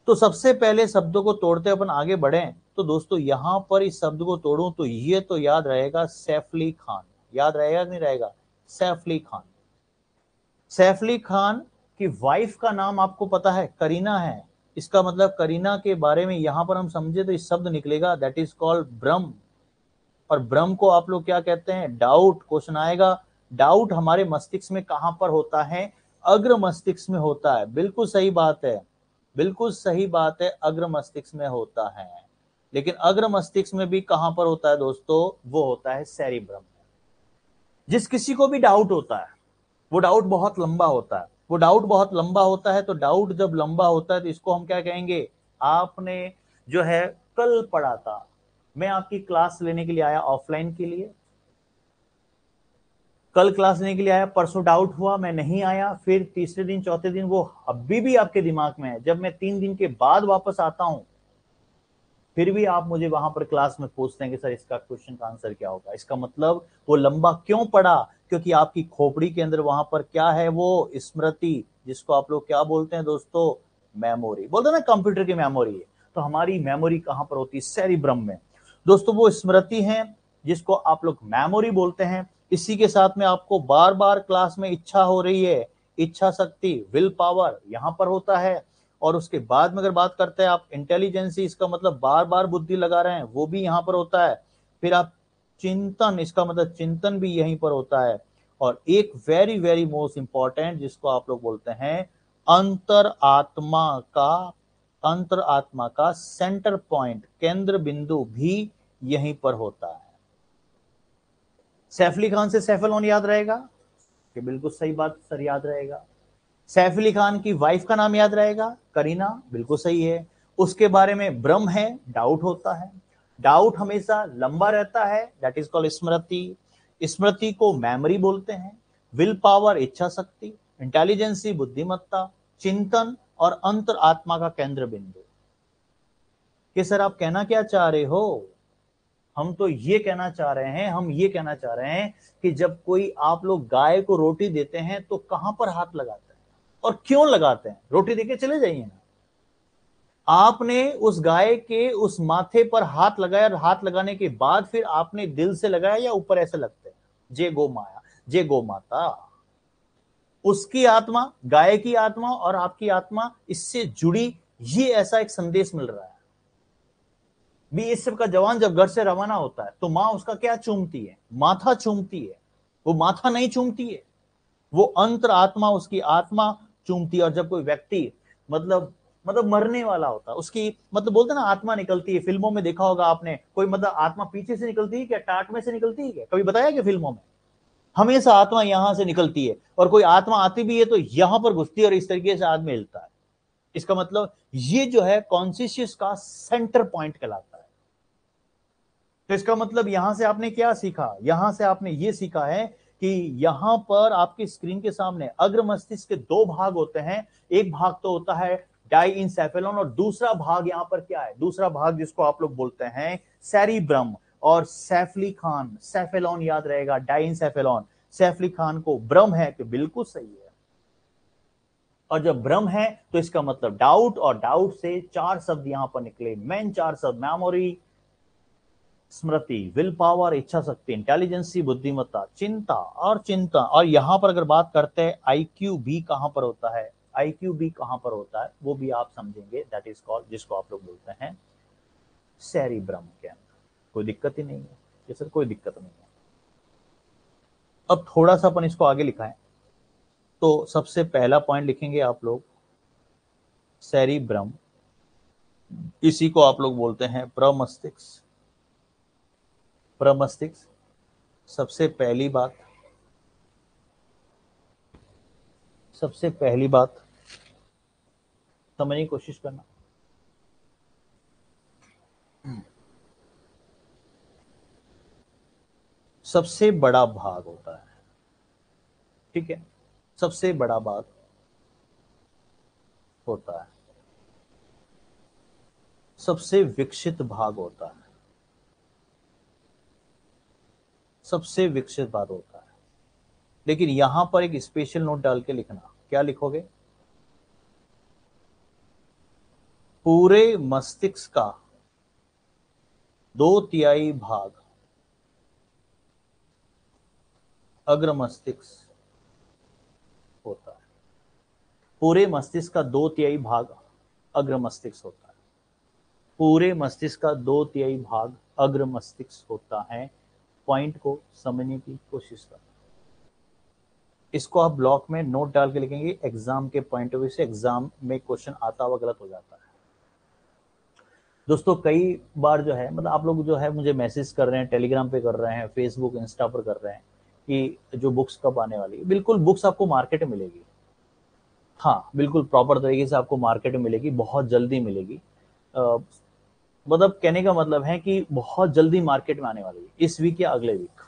तो सबसे पहले शब्दों को तोड़ते अपन आगे बढ़े, तो दोस्तों यहां पर इस शब्द को तोड़ूं तो ये तो याद रहेगा सैफ अली खान। याद रहेगा कि नहीं रहेगा? सैफ अली खान। सैफ अली खान की वाइफ का नाम आपको पता है? करीना है। इसका मतलब करीना के बारे में यहां पर हम समझे तो इस शब्द निकलेगा, दैट इज कॉल्ड भ्रम। और भ्रम को आप लोग क्या कहते हैं? डाउट। क्वेश्चन आएगा, डाउट हमारे मस्तिष्क में कहां पर होता है? अग्र मस्तिष्क में होता है। बिल्कुल सही बात है, बिल्कुल सही बात है, अग्र मस्तिष्क में होता है। लेकिन अग्र मस्तिष्क में भी कहां पर होता है दोस्तों? वो होता है सेरिब्रम। जिस किसी को भी डाउट होता है, वो डाउट बहुत लंबा होता है। वो डाउट बहुत लंबा होता है, तो डाउट जब लंबा होता है तो इसको हम क्या कहेंगे? आपने जो है कल पढ़ा था, मैं आपकी क्लास लेने के लिए आया ऑफलाइन के लिए, कल क्लास लेने के लिए आया, परसों डाउट हुआ मैं नहीं आया, फिर तीसरे दिन चौथे दिन वो अभी भी आपके दिमाग में है। जब मैं 3 दिन के बाद वापस आता हूं, फिर भी आप मुझे वहां पर क्लास में पूछते हैं कि सर इसका क्वेश्चन का आंसर क्या होगा। इसका मतलब वो लंबा क्यों पड़ा? क्योंकि आपकी खोपड़ी के अंदर वहां पर क्या है? वो स्मृति, जिसको आप लोग क्या बोलते हैं दोस्तों? मेमोरी। बोलते हैं ना कंप्यूटर की मेमोरी है, तो हमारी मेमोरी कहां पर होती है? सेरिब्रम में। दोस्तों वो स्मृति है जिसको आप लोग मेमोरी बोलते हैं। इसी के साथ में आपको बार बार क्लास में इच्छा हो रही है, इच्छा शक्ति, विल पावर यहां पर होता है। और उसके बाद में अगर बात करते हैं आप इंटेलिजेंसी, इसका मतलब बार बार बुद्धि लगा रहे हैं, वो भी यहां पर होता है। फिर आप चिंतन, इसका मतलब चिंतन भी यहीं पर होता है। और एक वेरी वेरी मोस्ट इंपॉर्टेंट जिसको आप लोग बोलते हैं अंतरात्मा का, अंतरात्मा का सेंटर पॉइंट, केंद्र बिंदु भी यहीं पर होता है। सैफ अली खान से सैफ अलोन याद रहेगा कि बिल्कुल सही बात सर, याद रहेगा। सैफ अली खान की वाइफ का नाम याद रहेगा, करीना, बिल्कुल सही है। उसके बारे में भ्रम है, डाउट होता है। डाउट हमेशा लंबा रहता है, दैट इज कॉल्ड स्मृति। स्मृति को मेमोरी बोलते हैं। विल पावर इच्छा शक्ति, इंटेलिजेंसी बुद्धिमत्ता, चिंतन और अंतर आत्मा का केंद्र बिंदु। कि सर आप कहना क्या चाह रहे हो? हम तो ये कहना चाह रहे हैं, हम ये कहना चाह रहे हैं कि जब कोई आप लोग गाय को रोटी देते हैं तो कहां पर हाथ लगाते हैं और क्यों लगाते हैं? रोटी देके चले जाइए ना। आपने उस गाय के उस माथे पर हाथ लगाया और हाथ लगाने के बाद फिर आपने दिल से लगाया या ऊपर ऐसे लगते हैं जय गो माया, जय गो माता। उसकी आत्मा, गाय की आत्मा और आपकी आत्मा इससे जुड़ी, ये ऐसा एक संदेश मिल रहा है। बीएसएफ का जवान जब घर से रवाना होता है तो मां उसका क्या चूमती है? माथा चूमती है। वो माथा नहीं चूमती है, वो अंतर आत्मा, उसकी आत्मा चूमती है। और जब कोई व्यक्ति मतलब मरने वाला होता है, उसकी मतलब बोलते ना आत्मा निकलती है, फिल्मों में देखा होगा आपने, कोई मतलब आत्मा पीछे से निकलती है क्या, टाट में से निकलती है क्या? कभी बताया क्या फिल्मों में? हमेशा आत्मा यहां से निकलती है, और कोई आत्मा आती भी है तो यहां पर घुसती है और इस तरीके से आदमी हिलता है। इसका मतलब ये जो है कॉन्शियस का सेंटर पॉइंट कहलाता है। तो इसका मतलब यहां से आपने क्या सीखा? यहां से आपने ये सीखा है कि यहां पर आपकी स्क्रीन के सामने अग्र मस्तिष्क के दो भाग होते हैं। एक भाग तो होता है डाइंसेफेलॉन और दूसरा भाग यहां पर क्या है? दूसरा भाग जिसको आप लोग बोलते हैं सेरिब्रम। और सैफ अली खान, सेफेलॉन याद रहेगा, डाइंसेफेलॉन। सैफ अली खान को भ्रम है कि बिल्कुल सही है। और जब भ्रम है तो इसका मतलब डाउट, और डाउट से चार शब्द यहां पर निकले, मेन चार शब्द, मेमोरी, स्मृति, विल पावर, इच्छा शक्ति, इंटेलिजेंसी बुद्धिमत्ता, चिंता और चिंता। और यहां पर अगर बात करते हैं आईक्यू भी कहां पर होता है, आईक्यू भी कहां पर होता है वो भी आप समझेंगे, दैट इज कॉल्ड, जिसको आप लोग बोलते हैं सेरिब्रम के अंदर। कोई दिक्कत ही नहीं है, ये सर कोई दिक्कत नहीं है। अब थोड़ा सा अपन इसको आगे लिखा है तो सबसे पहला पॉइंट लिखेंगे आप लोग सेरिब्रम, इसी को आप लोग बोलते हैं प्रमस्तिष्क। प्रमस्तिष्क, सबसे पहली बात, सबसे पहली बात समझने की कोशिश करना। सबसे बड़ा भाग होता है, ठीक है, सबसे बड़ा भाग होता है, सबसे विकसित भाग होता है, सबसे विकसित भाग होता है। लेकिन यहां पर एक स्पेशल नोट डाल के लिखना। क्या लिखोगे? पूरे मस्तिष्क का 2/3 भाग अग्र मस्तिष्क होता है। पूरे मस्तिष्क का 2/3 भाग अग्र मस्तिष्क होता है। पूरे मस्तिष्क का 2/3 भाग अग्र मस्तिष्क होता है। पॉइंट को समझने की कोशिश करना। इसको आप ब्लॉक में नोट डाल के लिखेंगे, एग्जाम के पॉइंट ऑफ व्यू से एग्जाम में क्वेश्चन आता हुआ गलत हो जाता है। दोस्तों कई बार जो है मतलब आप लोग जो है मुझे मैसेज कर रहे हैं, टेलीग्राम पे कर रहे हैं, फेसबुक इंस्टा पर कर रहे हैं कि जो बुक्स कब आने वाली है। बिल्कुल बुक्स आपको मार्केट में मिलेगी, हाँ बिल्कुल प्रॉपर तरीके से आपको मार्केट में मिलेगी, बहुत जल्दी मिलेगी। मतलब कहने का मतलब है कि बहुत जल्दी मार्केट में आने वाली है, इस वीक या अगले वीक।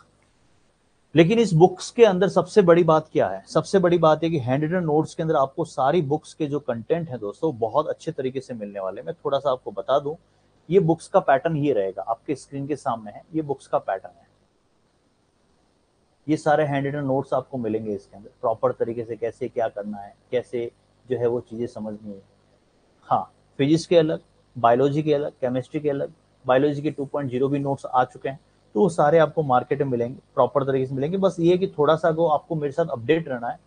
लेकिन इस बुक्स के अंदर सबसे बड़ी बात क्या है? सबसे बड़ी बात है कि हैंड रिटन नोट्स के अंदर आपको सारी बुक्स के जो कंटेंट है दोस्तों बहुत अच्छे तरीके से मिलने वाले। मैं थोड़ा सा आपको बता दूं, ये बुक्स का पैटर्न ये रहेगा, आपके स्क्रीन के सामने है, ये बुक्स का पैटर्न है। ये सारे हैंड रिटन नोट्स आपको मिलेंगे इसके अंदर प्रॉपर तरीके से, कैसे क्या करना है, कैसे जो है वो चीजें समझनी है। हाँ, फिजिक्स के अलग, बायोलॉजी के अलग, केमिस्ट्री के अलग, बायोलॉजी के 2.0 भी नोट्स आ चुके हैं, तो वो सारे आपको मार्केट में मिलेंगे, प्रॉपर तरीके से मिलेंगे। बस ये कि थोड़ा सा अगर आपको मेरे साथ अपडेट रहना है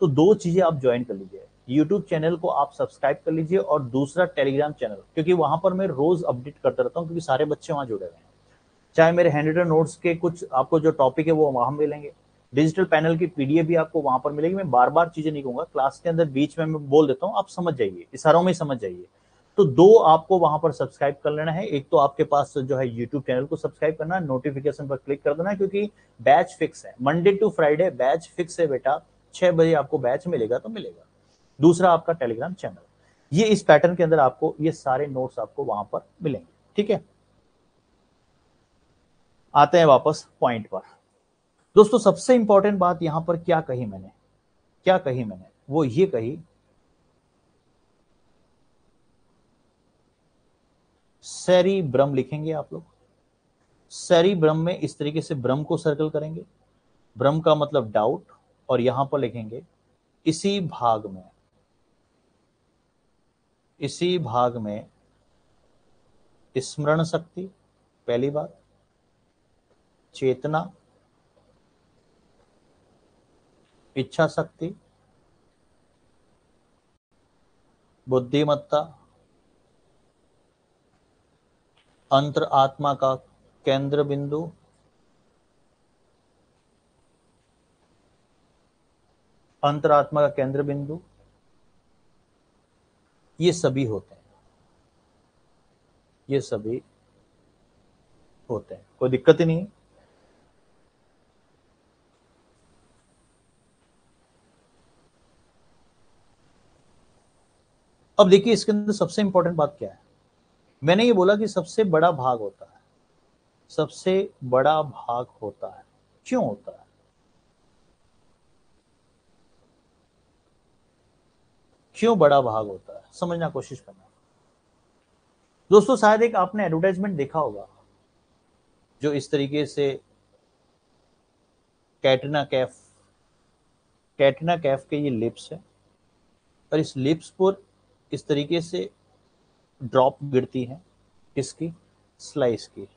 तो दो चीजें आप ज्वाइन कर लीजिए। यूट्यूब चैनल को आप सब्सक्राइब कर लीजिए और दूसरा टेलीग्राम चैनल, क्योंकि वहां पर मैं रोज अपडेट करता रहता हूँ, क्योंकि सारे बच्चे वहां जुड़े हुए हैं। चाहे मेरे हैंड रिटन नोट्स के कुछ आपको जो टॉपिक है वो वहां मिलेंगे, डिजिटल पैनल की पीडीएफ भी आपको वहां पर मिलेगी। मैं बार बार चीजें नहीं कहूंगा, क्लास के अंदर बीच में मैं बोल देता हूँ, आप समझ जाइए, इशारों में समझ जाइए। तो दो आपको वहां पर सब्सक्राइब कर लेना है, एक तो आपके पास जो है यूट्यूब चैनल को सब्सक्राइब करना है, नोटिफिकेशन पर क्लिक कर देना है, क्योंकि बैच फिक्स है, Monday to Friday batch fix है बेटा, 6 बजे आपको बैच मिलेगा तो मिलेगा। दूसरा आपका टेलीग्राम चैनल, ये इस पैटर्न के अंदर आपको ये सारे नोट्स आपको वहां पर मिलेंगे, ठीक है। आते हैं वापस पॉइंट पर। दोस्तों सबसे इंपॉर्टेंट बात यहां पर क्या कही मैंने, क्या कही मैंने, वो ये कही, सेरिब्रम लिखेंगे आप लोग। सेरिब्रम में इस तरीके से ब्रह्म को सर्कल करेंगे, ब्रह्म का मतलब डाउट, और यहां पर लिखेंगे इसी भाग में, इसी भाग में स्मरण शक्ति, पहली बात, चेतना, इच्छा शक्ति, बुद्धिमत्ता, अंतर आत्मा का केंद्र बिंदु, अंतरात्मा का केंद्र बिंदु, ये सभी होते हैं, ये सभी होते हैं, कोई दिक्कत ही नहीं है। अब देखिए इसके अंदर सबसे इंपॉर्टेंट बात क्या है, मैंने ये बोला कि सबसे बड़ा भाग होता है, सबसे बड़ा भाग होता है, क्यों होता है, क्यों बड़ा भाग होता है, समझना कोशिश करना। दोस्तों शायद एक आपने एडवर्टाइजमेंट देखा होगा, जो इस तरीके से कैटरीना कैफ, कैटरीना कैफ के ये लिप्स है, और इस लिप्स पर इस तरीके से ड्रॉप गिरती है, किसकी, स्लाइस की,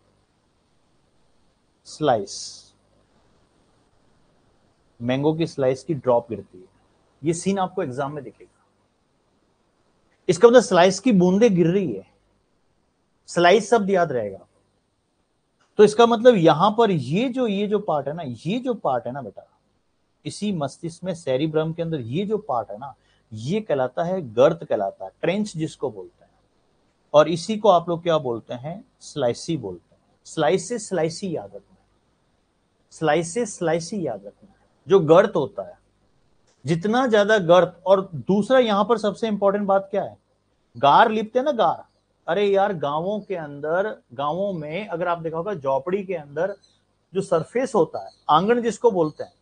स्लाइस, मैंगो की स्लाइस की ड्रॉप गिरती है, ये सीन आपको एग्जाम में दिखेगा। इसका मतलब स्लाइस की बूंदे गिर रही है, स्लाइस शब्द याद रहेगा। तो इसका मतलब यहां पर ये जो पार्ट है ना, ये जो पार्ट है ना बेटा, इसी मस्तिष्क में सेरिब्रम के अंदर ये जो पार्ट है ना, ये कहलाता है गर्त, कहलाता है ट्रेंच जिसको बोलते हैं, और इसी को आप लोग क्या बोलते हैं, स्लाइसी बोलते हैं। स्लाइस से स्लाइसी याद रखना, स्लाइस से स्लाइसी याद रखना, जो गर्त होता है, जितना ज्यादा गर्त। और दूसरा यहां पर सबसे इंपॉर्टेंट बात क्या है, गार लिपते हैं ना, गार, अरे यार गांवों के अंदर, गांवों में अगर आप देखा होगा झोपड़ी के अंदर जो सरफेस होता है, आंगन जिसको बोलते हैं,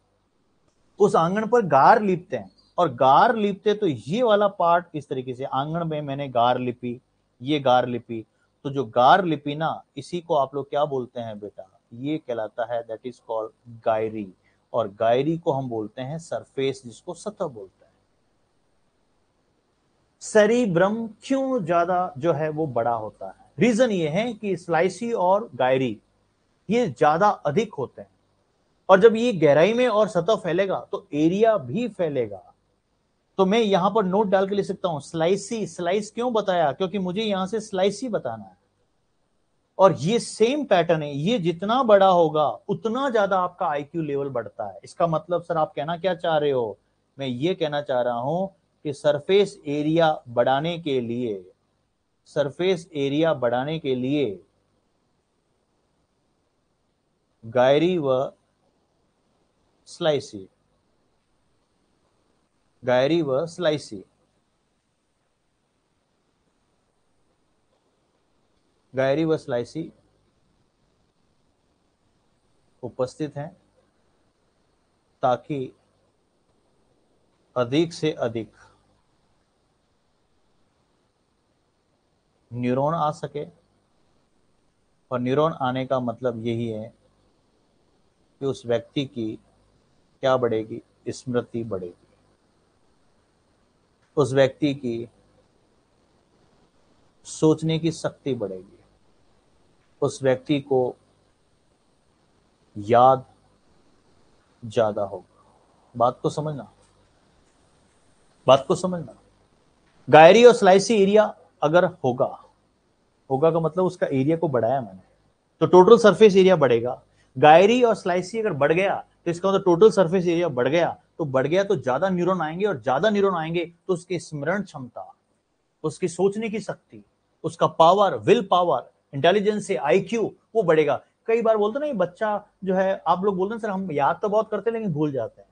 उस आंगन पर गार लिपते हैं, और गार लिपते तो ये वाला पार्ट इस तरीके से, आंगन में मैंने गार लिपी, ये गार लिपी, तो जो गार लिपी ना, इसी को आप लोग क्या बोलते हैं बेटा, ये कहलाता है, दैट इज कॉल्ड गायरी, और गायरी को हम बोलते हैं सरफेस, जिसको सतह बोलते हैं। सेरिब्रम क्यों ज्यादा जो है वो बड़ा होता है, रीजन ये है कि स्लाइसी और गायरी ये ज्यादा अधिक होते हैं, और जब ये गहराई में और सतह फैलेगा तो एरिया भी फैलेगा। तो मैं यहां पर नोट डाल के लिख सकता हूं स्लाइसी, स्लाइस क्यों बताया, क्योंकि मुझे यहां से स्लाइसी बताना है। और ये सेम पैटर्न है, ये जितना बड़ा होगा उतना ज्यादा आपका आईक्यू लेवल बढ़ता है। इसका मतलब सर आप कहना क्या चाह रहे हो, मैं ये कहना चाह रहा हूं कि सरफेस एरिया बढ़ाने के लिए, सरफेस एरिया बढ़ाने के लिए गायरी व स्लाइसी, गायरी व स्लाइसी, गायरी व स्लाइसी उपस्थित हैं, ताकि अधिक से अधिक न्यूरॉन आ सके। और न्यूरॉन आने का मतलब यही है कि उस व्यक्ति की क्या बढ़ेगी, स्मृति बढ़ेगी, उस व्यक्ति की सोचने की शक्ति बढ़ेगी, उस व्यक्ति को याद ज्यादा होगा। बात को समझना, बात को समझना। गायरी और स्लाइसी एरिया अगर होगा, होगा का मतलब उसका एरिया को बढ़ाया मैंने, तो टोटल सरफेस एरिया बढ़ेगा। गायरी और स्लाइसी अगर बढ़ गया तो इसका मतलब टोटल सरफेस एरिया बढ़ गया, तो बढ़ गया तो ज्यादा न्यूरॉन आएंगे, और ज्यादा न्यूरॉन आएंगे तो उसकी स्मरण क्षमता, उसकी सोचने की शक्ति, उसका पावर, विल पावर, इंटेलिजेंस से आईक्यू वो बढ़ेगा। कई बार बोलते ना ये बच्चा जो है, आप लोग बोलते हैं सर हम याद तो बहुत करते हैं लेकिन भूल जाते हैं,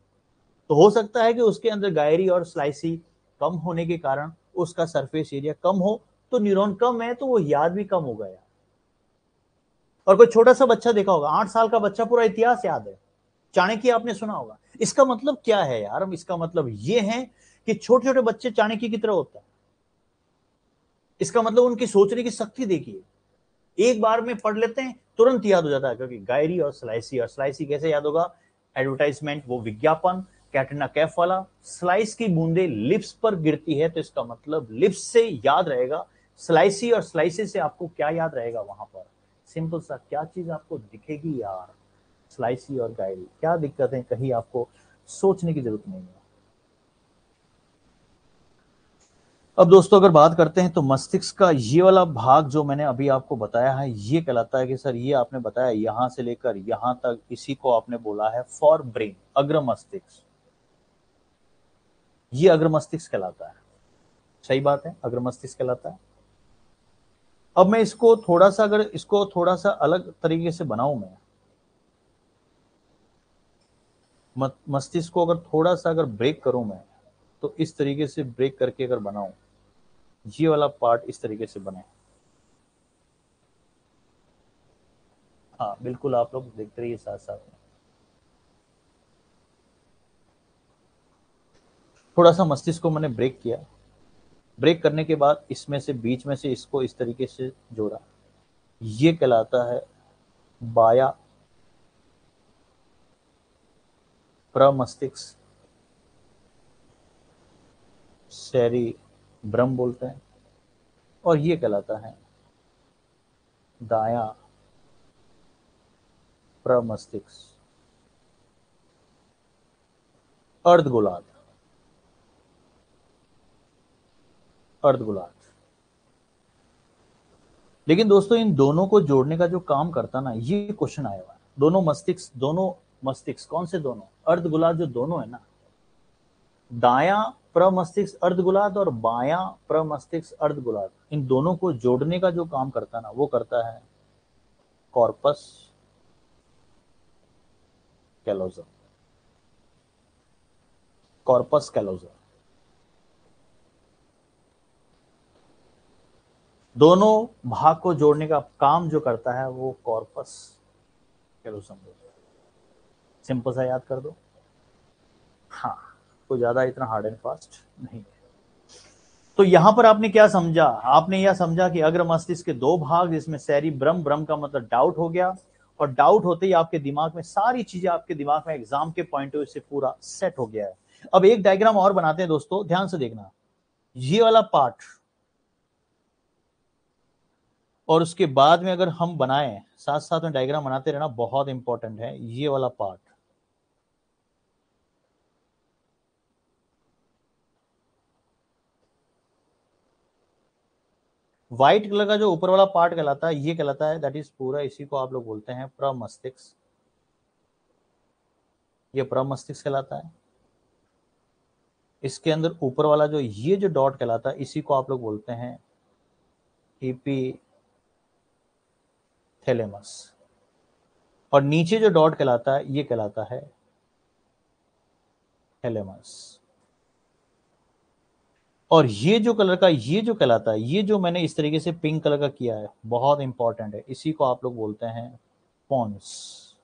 तो हो सकता है कि उसके अंदर गायरी और स्लाइसी कम होने के कारण उसका सरफेस एरिया कम हो, तो न्यूरॉन कम है तो वो याद भी कम होगा यार। और कोई छोटा सा बच्चा देखा होगा, 8 साल का बच्चा पूरा इतिहास याद है, चाणक्य आपने सुना होगा। इसका मतलब क्या है यार? इसका मतलब ये है कि छोटे छोटे बच्चे चाणक्य की तरह होता है। इसका मतलब उनकी सोचने की शक्ति देखिए, एक बार में पढ़ लेते हैं तुरंत याद हो जाता है, क्योंकि गायरी और स्लाइसी। और स्लाइसी कैसे याद होगा? एडवर्टाइजमेंट, वो विज्ञापन, कैटरीना कैफ वाला, स्लाइस की बूंदे लिप्स पर गिरती है, तो इसका मतलब लिप्स से याद रहेगा। स्लाइसी और स्लाइसी से आपको क्या याद रहेगा वहां पर? सिंपल सा क्या चीज आपको दिखेगी यार? स्लाइसी और गायरी। क्या दिक्कत है? कहीं आपको सोचने की जरूरत नहीं है। अब दोस्तों अगर बात करते हैं तो मस्तिष्क का ये वाला भाग जो मैंने अभी आपको बताया है, ये कहलाता है कि सर ये आपने बताया यहां से लेकर यहां तक, इसी को आपने बोला है फॉर ब्रेन, अग्र मस्तिष्क। ये अग्र मस्तिष्क कहलाता है। सही बात है, अग्र मस्तिष्क कहलाता है। अब मैं इसको थोड़ा सा, अगर इसको थोड़ा सा अलग तरीके से बनाऊं मैं, मस्तिष्क को अगर थोड़ा सा अगर ब्रेक करूं मैं, तो इस तरीके से ब्रेक करके अगर बनाऊं, ये वाला पार्ट इस तरीके से बने। हाँ बिल्कुल, आप लोग देखते रहिए साथ साथ में। थोड़ा सा मस्तिष्क को मैंने ब्रेक किया, ब्रेक करने के बाद इसमें से बीच में से इसको इस तरीके से जोड़ा, ये कहलाता है बाया प्रमस्तिष्क, सैरी ब्रह्म बोलते हैं। और ये कहलाता है दाया प्रमस्तिष्क, अर्धगोलार्ध, अर्धगोलार्ध। लेकिन दोस्तों इन दोनों को जोड़ने का जो काम करता ना, ये क्वेश्चन आया हुआ है। दोनों मस्तिष्क कौन से दोनों? अर्धगोलार्ध जो दोनों है ना, दाया प्रमस्तिष्क अर्धगोलार्ध और बाया प्रमस्तिष्क अर्धगोलार्ध, इन दोनों को जोड़ने का जो काम करता है ना, वो करता है कॉर्पस कैलोजम, कॉर्पस कैलोजम। दोनों भाग को जोड़ने का काम जो करता है वो कॉर्पस कैलोजम होता है। सिंपल सा याद कर दो। हाँ, कोई ज्यादा इतना हार्ड एंड फास्ट नहीं है। तो यहां पर आपने क्या समझा? आपने यह समझा कि अग्र मस्तिष्क के दो भाग, जिसमें सैरी ब्रह्म, ब्रह्म का मतलब डाउट हो गया, और डाउट होते ही आपके दिमाग में सारी चीजें, आपके दिमाग में एग्जाम के पॉइंट ऑफ व्यू से पूरा सेट हो गया है। अब एक डायग्राम और बनाते हैं दोस्तों, ध्यान से देखना। ये वाला पार्ट, और उसके बाद में अगर हम बनाएं, साथ साथ में डायग्राम बनाते रहना बहुत इंपॉर्टेंट है। ये वाला पार्ट, व्हाइट कलर का जो ऊपर वाला पार्ट कहलाता है, ये कहलाता है, दैट इज पूरा, इसी को आप लोग बोलते हैं प्रमस्तिष्क। ये प्रमस्तिष्क कहलाता है। इसके अंदर ऊपर वाला जो ये जो डॉट कहलाता है, इसी को आप लोग बोलते हैं एपिथैलेमस। और नीचे जो डॉट कहलाता है, ये कहलाता है थैलेमस। और ये जो कलर का, ये जो कहलाता है, ये जो मैंने इस तरीके से पिंक कलर का किया है, बहुत इंपॉर्टेंट है, इसी को आप लोग बोलते हैं पॉन्स।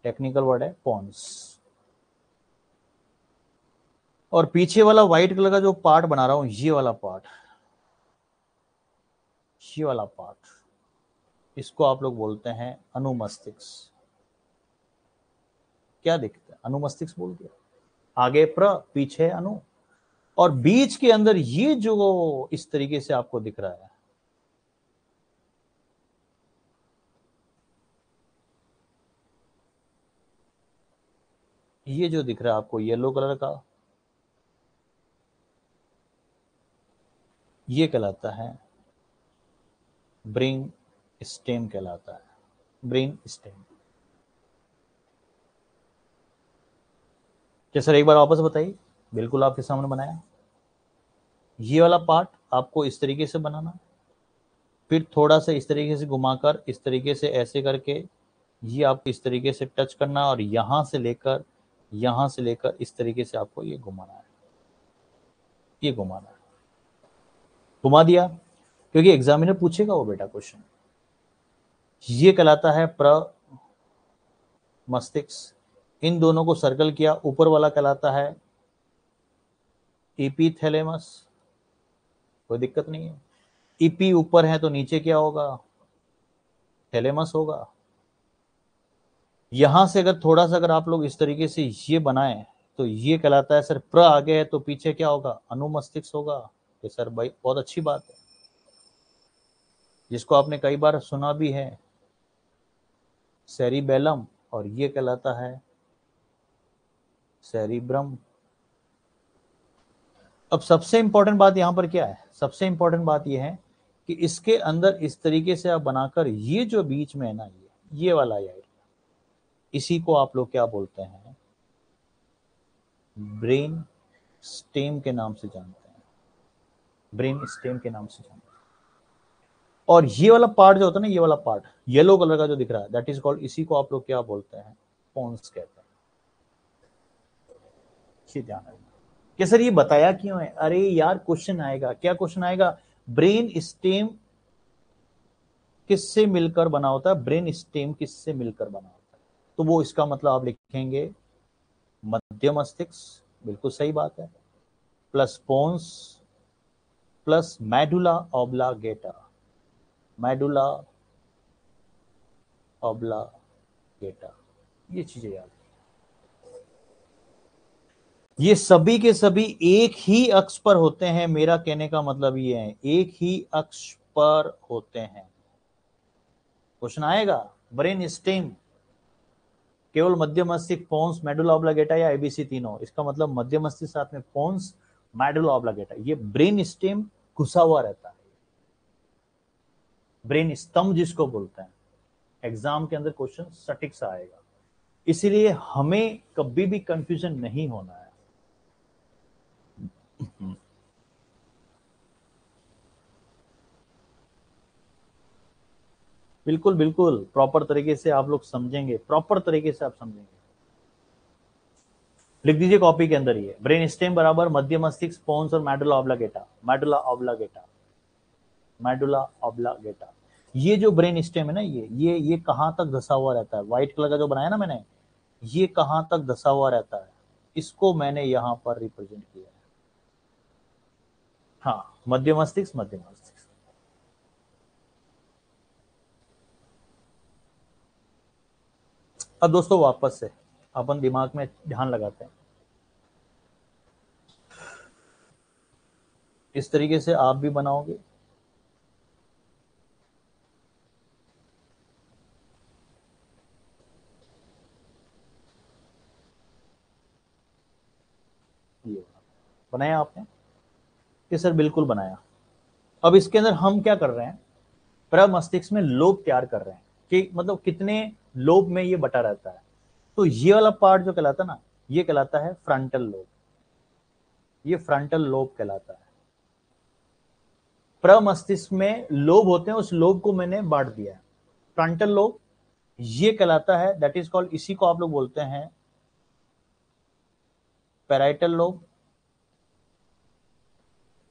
टेक्निकल वर्ड है पॉन्स। और पीछे वाला व्हाइट कलर का जो पार्ट बना रहा हूं, ये वाला पार्ट, ये वाला पार्ट, इसको आप लोग बोलते हैं अनुमस्तिष्क। क्या दिखता है? अनुमस्तिष्क बोल दिया। आगे प्र, पीछे अनु, और बीच के अंदर ये जो इस तरीके से आपको दिख रहा है, ये जो दिख रहा है आपको येलो कलर का, ये कहलाता है ब्रेन स्टेम कहलाता है। Brain stem. क्या सर, एक बार वापस बताइए। बिल्कुल आपके सामने बनाया। ये वाला पार्ट आपको इस तरीके से बनाना, फिर थोड़ा सा इस तरीके से घुमाकर, इस तरीके से ऐसे करके ये आपको इस तरीके से टच करना, और यहां से लेकर इस तरीके से आपको ये घुमाना है, ये घुमाना है। घुमा दिया, क्योंकि एग्जामिनर पूछेगा वो बेटा क्वेश्चन। ये कहलाता है प्र मस्तिष्क। इन दोनों को सर्कल किया, ऊपर वाला कहलाता है एपीथैलेमस। कोई दिक्कत नहीं है। ईपी ऊपर है तो नीचे क्या होगा, थैलेमस होगा। यहां से अगर थोड़ा सा अगर आप लोग इस तरीके से ये बनाएं तो ये कहलाता है सर प्र आगे है तो पीछे क्या होगा, अनुमस्तिष्क होगा। ये सर भाई बहुत अच्छी बात है, जिसको आपने कई बार सुना भी है, सेरिबेलम, और ये कहलाता है सेरिब्रम। अब सबसे इंपॉर्टेंट बात यहां पर क्या है, सबसे इंपॉर्टेंट बात यह है कि इसके अंदर इस तरीके से आप बनाकर ये जो बीच में है ना, ये वाला एरिया, इसी को आप लोग क्या बोलते हैं, ब्रेन स्टेम के नाम से जानते हैं। ब्रेन स्टेम के नाम से जानते हैं। और ये वाला पार्ट जो होता है ना, ये वाला पार्ट येलो कलर का जो दिख रहा है, दैट इज कॉल्ड, इसी को आप लोग क्या बोलते हैं, पोन्स कहते हैं। ये ध्यान रखना कि सर ये बताया क्यों है। अरे यार क्वेश्चन आएगा, क्या क्वेश्चन आएगा, ब्रेन स्टेम किससे मिलकर बना होता है, ब्रेन स्टेम किससे मिलकर बना होता है। तो वो इसका मतलब आप लिखेंगे मध्य मस्तिष्क, बिल्कुल सही बात है, plus pons plus medulla oblongata. Medulla oblongata, ये चीजें याद, ये सभी के सभी एक ही अक्ष पर होते हैं। मेरा कहने का मतलब ये है, एक ही अक्ष पर होते हैं। क्वेश्चन आएगा, ब्रेन स्टेम केवल मध्य मस्तिष्क, पोन्स, मेडुला ऑब्लागेटा या एबीसी तीनों, इसका मतलब मध्य मस्तिष्क साथ में पोन्स, मेडुला ऑब्लागेटा, ये ब्रेन स्टेम घुसा हुआ रहता है। ब्रेन स्तंभ जिसको बोलते हैं, एग्जाम के अंदर क्वेश्चन सटीक सा आएगा। इसीलिए हमें कभी भी कंफ्यूजन नहीं होना है। बिल्कुल बिल्कुल प्रॉपर तरीके से आप लोग समझेंगे, प्रॉपर तरीके से आप समझेंगे। लिख दीजिए कॉपी के अंदर, ये ब्रेन स्टेम बराबर मध्य मस्तिष्क, पोन्स और medulla oblongata. Medulla oblongata, medulla oblongata, ये जो ब्रेन स्टेम है ना, ये कहां तक धसा हुआ रहता है, व्हाइट कलर का जो बनाया ना मैंने, ये कहां तक धसा हुआ रहता है, इसको मैंने यहां पर रिप्रेजेंट किया है। हाँ, मध्य मस्तिष्क, मध्य मस्तिष्क। अब दोस्तों वापस से अपन दिमाग में ध्यान लगाते हैं। इस तरीके से आप भी बनाओगे, ये बनाया आपने कि सर बिल्कुल बनाया। अब इसके अंदर हम क्या कर रहे हैं, प्रमस्तिष्क में लोब तैयार कर रहे हैं कि मतलब कितने लोब में ये बटा रहता है। तो ये वाला पार्ट जो कहलाता है ना, ये कहलाता है फ्रंटल लोब, ये फ्रंटल लोब कहलाता है। प्रमस्तिष्क में लोब होते हैं, उस लोब को मैंने बांट दिया है। फ्रंटल लोब ये कहलाता है, दैट इज कॉल्ड, इसी को आप लोग बोलते हैं पैराइटल लोब।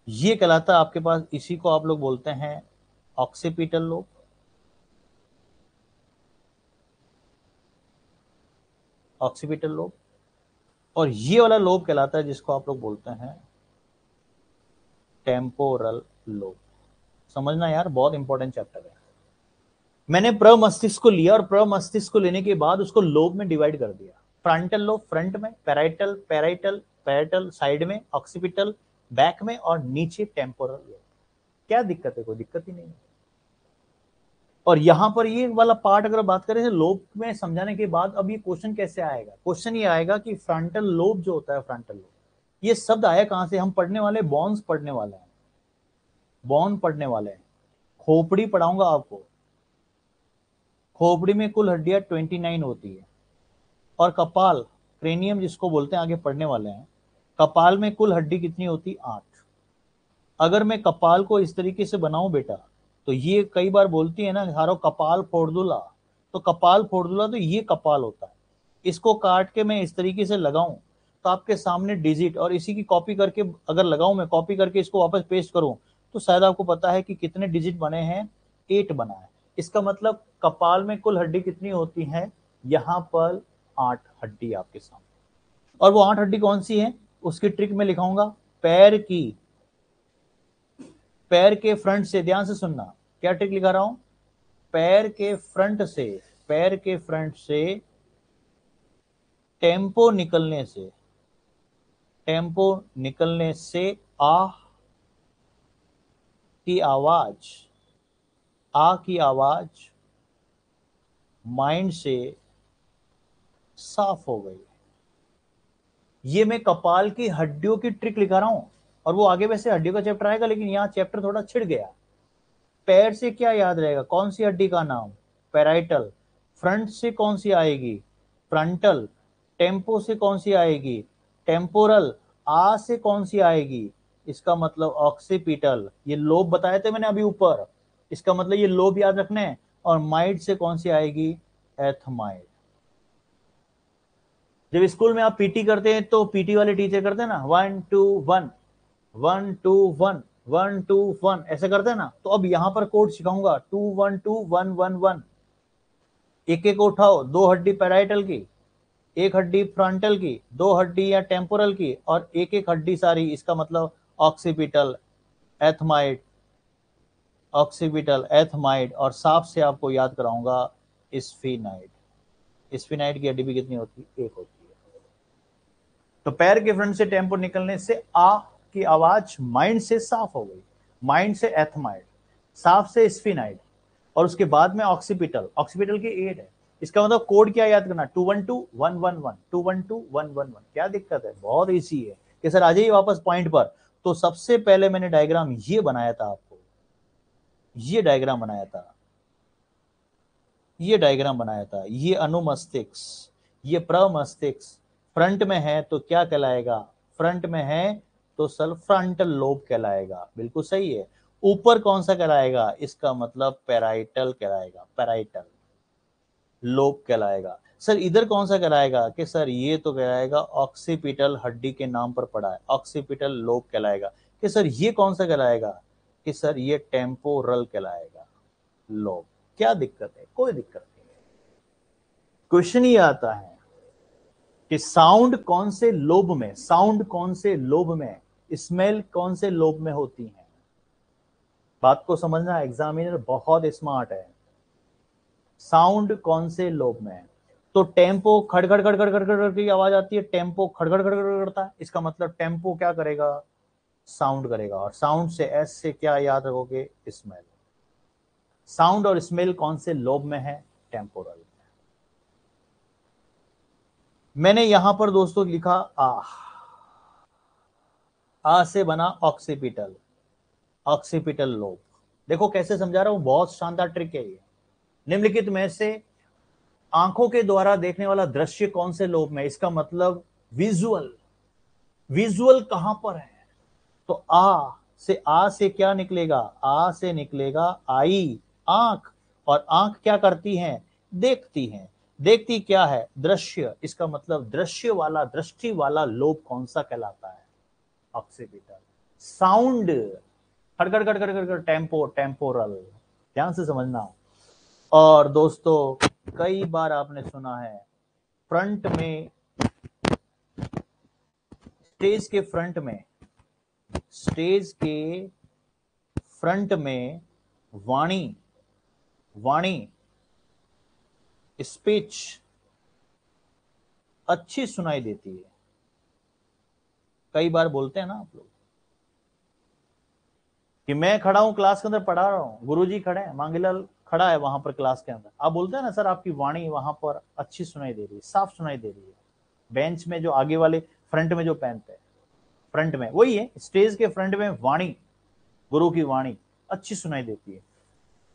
ये कहलाता है आपके पास, इसी को आप लोग बोलते हैं ऑक्सीपिटल लोब। Occipital lobe. और ये वाला लोब कहलाता है जिसको आप लोग बोलते हैं टेम्पोरल लोब। समझना यार, बहुत इंपॉर्टेंट चैप्टर है। मैंने प्रमस्तिष्क को लिया और प्रमस्तिष्क को लेने के बाद उसको लोब में डिवाइड कर दिया। फ्रंटल लोब फ्रंट में, पैराइटल पैराइटल पैराइटल साइड में, ऑक्सीपिटल बैक में, और नीचे टेम्पोरल लोब। क्या दिक्कत है, कोई दिक्कत ही नहीं है। और यहां पर ये वाला पार्ट अगर बात करें लोब में समझाने के बाद, अब ये क्वेश्चन कैसे आएगा, क्वेश्चन ये आएगा कि फ्रंटल लोब जो होता है, फ्रंटल लोब, ये शब्द आया कहां से, हम पढ़ने वाले बॉन्स पढ़ने वाले हैं, बॉन पढ़ने वाले हैं, खोपड़ी पढ़ाऊंगा आपको। खोपड़ी में कुल हड्डियां 29 होती है, और कपाल क्रेनियम जिसको बोलते हैं, आगे पढ़ने वाले हैं, कपाल में कुल हड्डी कितनी होती? 8। अगर मैं कपाल को इस तरीके से बनाऊं बेटा, तो ये कई बार बोलती है ना हारो कपाल फोड़ दूला, तो कपाल फोड़ दूला तो ये कपाल होता है। इसको काट के मैं इस तरीके से लगाऊं तो आपके सामने डिजिट, और इसी की कॉपी करके अगर लगाऊं मैं, कॉपी करके इसको वापस पेस्ट करूं, तो शायद आपको पता है कि कितने डिजिट बने हैं? 8 बना है। इसका मतलब कपाल में कुल हड्डी कितनी होती है? यहां पर 8 हड्डी आपके सामने। और वो 8 हड्डी कौन सी है? उसकी ट्रिक में लिखाऊंगा। पैर की, पैर के फ्रंट से, ध्यान से सुनना क्या ट्रिक लिखा रहा हूं, पैर के फ्रंट से, पैर के फ्रंट से टेम्पो निकलने से, टेम्पो निकलने से आह की आवाज, आ की आवाज माइंड से साफ हो गई। ये मैं कपाल की हड्डियों की ट्रिक लिखा रहा हूं, और वो आगे वैसे हड्डियों का चैप्टर आएगा, लेकिन यहां चैप्टर थोड़ा छिड़ गया। पैर से क्या याद रहेगा? कौन सी हड्डी का नाम? पैराइटल। फ्रंट से कौन सी आएगी? फ्रंटल। टेम्पो से कौन सी आएगी? टेम्पोरल। आ से कौन सी आएगी? इसका मतलब ऑक्सीपिटल। ये लोब बताए थे मैंने अभी ऊपर, इसका मतलब ये लोब याद रखने हैं। और माइड से कौन सी आएगी? एथमाइड। जब स्कूल में आप पीटी करते हैं तो पीटी वाले टीचर करते हैं ना 1 2 1, 1 2 1, 1 2 1, ऐसे करते हैं ना। तो अब यहां पर कोड सिखाऊंगा 2 1 2 1 1 1। एक एक उठाओ, 2 हड्डी पैराइटल की, 1 हड्डी फ्रंटल की, 2 हड्डी या टेम्पोरल की, और एक एक हड्डी सारी, इसका मतलब ऑक्सीपिटल, एथमाइड, ऑक्सीपिटल, एथमाइड। और साफ से आपको याद कराऊंगा स्फीनाइड। स्फीनाइड की हड्डी भी कितनी होती है? 1 होती है। तो पैर के फ्रंट से टेम्पो निकलने से आ की आवाज माइंड से साफ हो गई, माइंड से एथमाइड, साफ से स्फीनाइड, और उसके बाद में ऑक्सीपिटल। ऑक्सीपिटल की 8 है। इसका मतलब कोड क्या याद करना? 212 111, 212 111। क्या दिक्कत है? बहुत इजी है कि सर आ जाइए वापस पॉइंट पर। तो सबसे पहले मैंने डायग्राम ये बनाया था आपको, ये डायग्राम बनाया था, ये डायग्राम बनाया था। ये अनुमस्तिष्क, ये प्रमस्तिष्क। फ्रंट में है तो क्या कहलाएगा? फ्रंट में है तो सर फ्रंटल लोब कहलाएगा, बिल्कुल सही है। ऊपर कौन सा कहलाएगा? इसका मतलब पैराइटल कहलाएगा, पैराइटल लोब कहलाएगा। सर इधर कौन सा कहलाएगा? कि सर ये तो कहलाएगा ऑक्सीपिटल, हड्डी के नाम पर पड़ा है, ऑक्सीपिटल लोब कहलाएगा। कि सर ये कौन सा कहलाएगा? कि सर ये टेम्पोरल कहलाएगा, लोब। क्या दिक्कत है? कोई दिक्कत नहीं है। क्वेश्चन ये आता है कि साउंड कौन से लोब में, साउंड कौन से लोब में, स्मेल कौन से लोब में होती है? बात को समझना, एग्जामिनर बहुत स्मार्ट है। साउंड कौन से लोब में है? तो टेम्पो खड़खड़ खड़खड़ खड़खड़ की आवाज आती है, टेम्पो खड़खड़ खड़खड़ करता है, इसका मतलब टेम्पो क्या करेगा? साउंड करेगा। और साउंड से एस से क्या याद रखोगे? स्मेल। साउंड और स्मेल कौन से लोब में है? टेम्पोरल। मैंने यहां पर दोस्तों लिखा आ से बना ऑक्सीपिटल, ऑक्सीपिटल लोब। देखो कैसे समझा रहा हूं, बहुत शानदार ट्रिक है ये। निम्नलिखित में से आंखों के द्वारा देखने वाला दृश्य कौन से लोब में? इसका मतलब विजुअल। विजुअल कहां पर है? तो आ से क्या निकलेगा? आ से निकलेगा आई, आंख। और आंख क्या करती है? देखती है। देखती क्या है? दृश्य। इसका मतलब दृश्य वाला, दृष्टि वाला लोब कौन सा कहलाता है? ऑक्सीपिटल। साउंड खड़खड़ खड़खड़ खड़खड़, टेम्पो, टेम्पोरल। ध्यान से समझना। और दोस्तों कई बार आपने सुना है फ्रंट में, स्टेज के फ्रंट में, स्टेज के फ्रंट में वाणी, वाणी, स्पीच अच्छी सुनाई देती है। कई बार बोलते हैं ना आप लोग कि मैं खड़ा हूं क्लास के अंदर पढ़ा रहा हूं, गुरुजी खड़े हैं, मांगीलाल खड़ा है वहां पर क्लास के अंदर, आप बोलते हैं ना सर आपकी वाणी वहां पर अच्छी सुनाई दे रही है, साफ सुनाई दे रही है। बेंच में जो आगे वाले फ्रंट में जो पहनते हैं, फ्रंट में वही है, स्टेज के फ्रंट में वाणी, गुरु की वाणी अच्छी सुनाई देती है।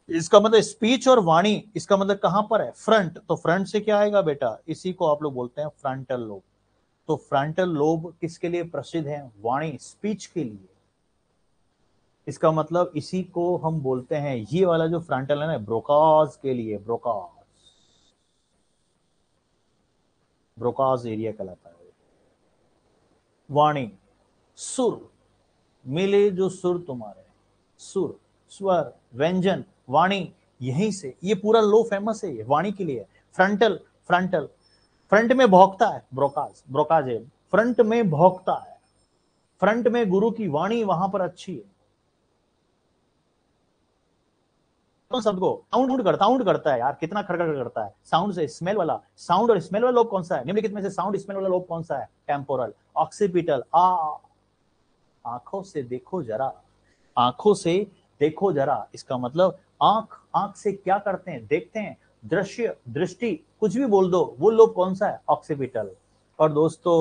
इसका मतलब स्पीच और वाणी, इसका मतलब कहां पर है, फ्रंट, तो फ्रंट से क्या आएगा बेटा, इसी को आप लोग बोलते हैं फ्रंटल लोब। तो फ्रंटल लोब किसके लिए प्रसिद्ध है, वाणी स्पीच के लिए। इसका मतलब इसी को हम बोलते हैं, ये वाला जो फ्रंटल है ना, ब्रोकाज के लिए, ब्रोकाज, ब्रोकाज एरिया कहलाता है। वाणी, सुर, मिले जो सुर तुम्हारे, सुर, स्वर, व्यंजन, वाणी, यहीं से ये पूरा लो फेमस है, ये वाणी के लिए। फ्रंटल, फ्रंटल, फ्रंट में भौंकता है, ब्रोकाज, ब्रोकाज है, फ्रंट में भौंकता है, फ्रंट में गुरु की वाणी वहां पर अच्छी है। तो सबको साउंड करता है यार, कितना खड़खड़ करता है, साउंड से स्मेल वाला, साउंड और स्मेल वाला लोब कौन सा है, निम्नलिखित में से साउंड स्मेल वाला लोब कौन सा है, टेम्पोरल, ऑक्सीपिटल। आंखों से देखो जरा, आंखों से देखो जरा, इसका मतलब आंख, आंख से क्या करते हैं, देखते हैं, दृश्य, दृष्टि, कुछ भी बोल दो, वो लोग कौन सा है, ऑक्सीपिटल। और दोस्तों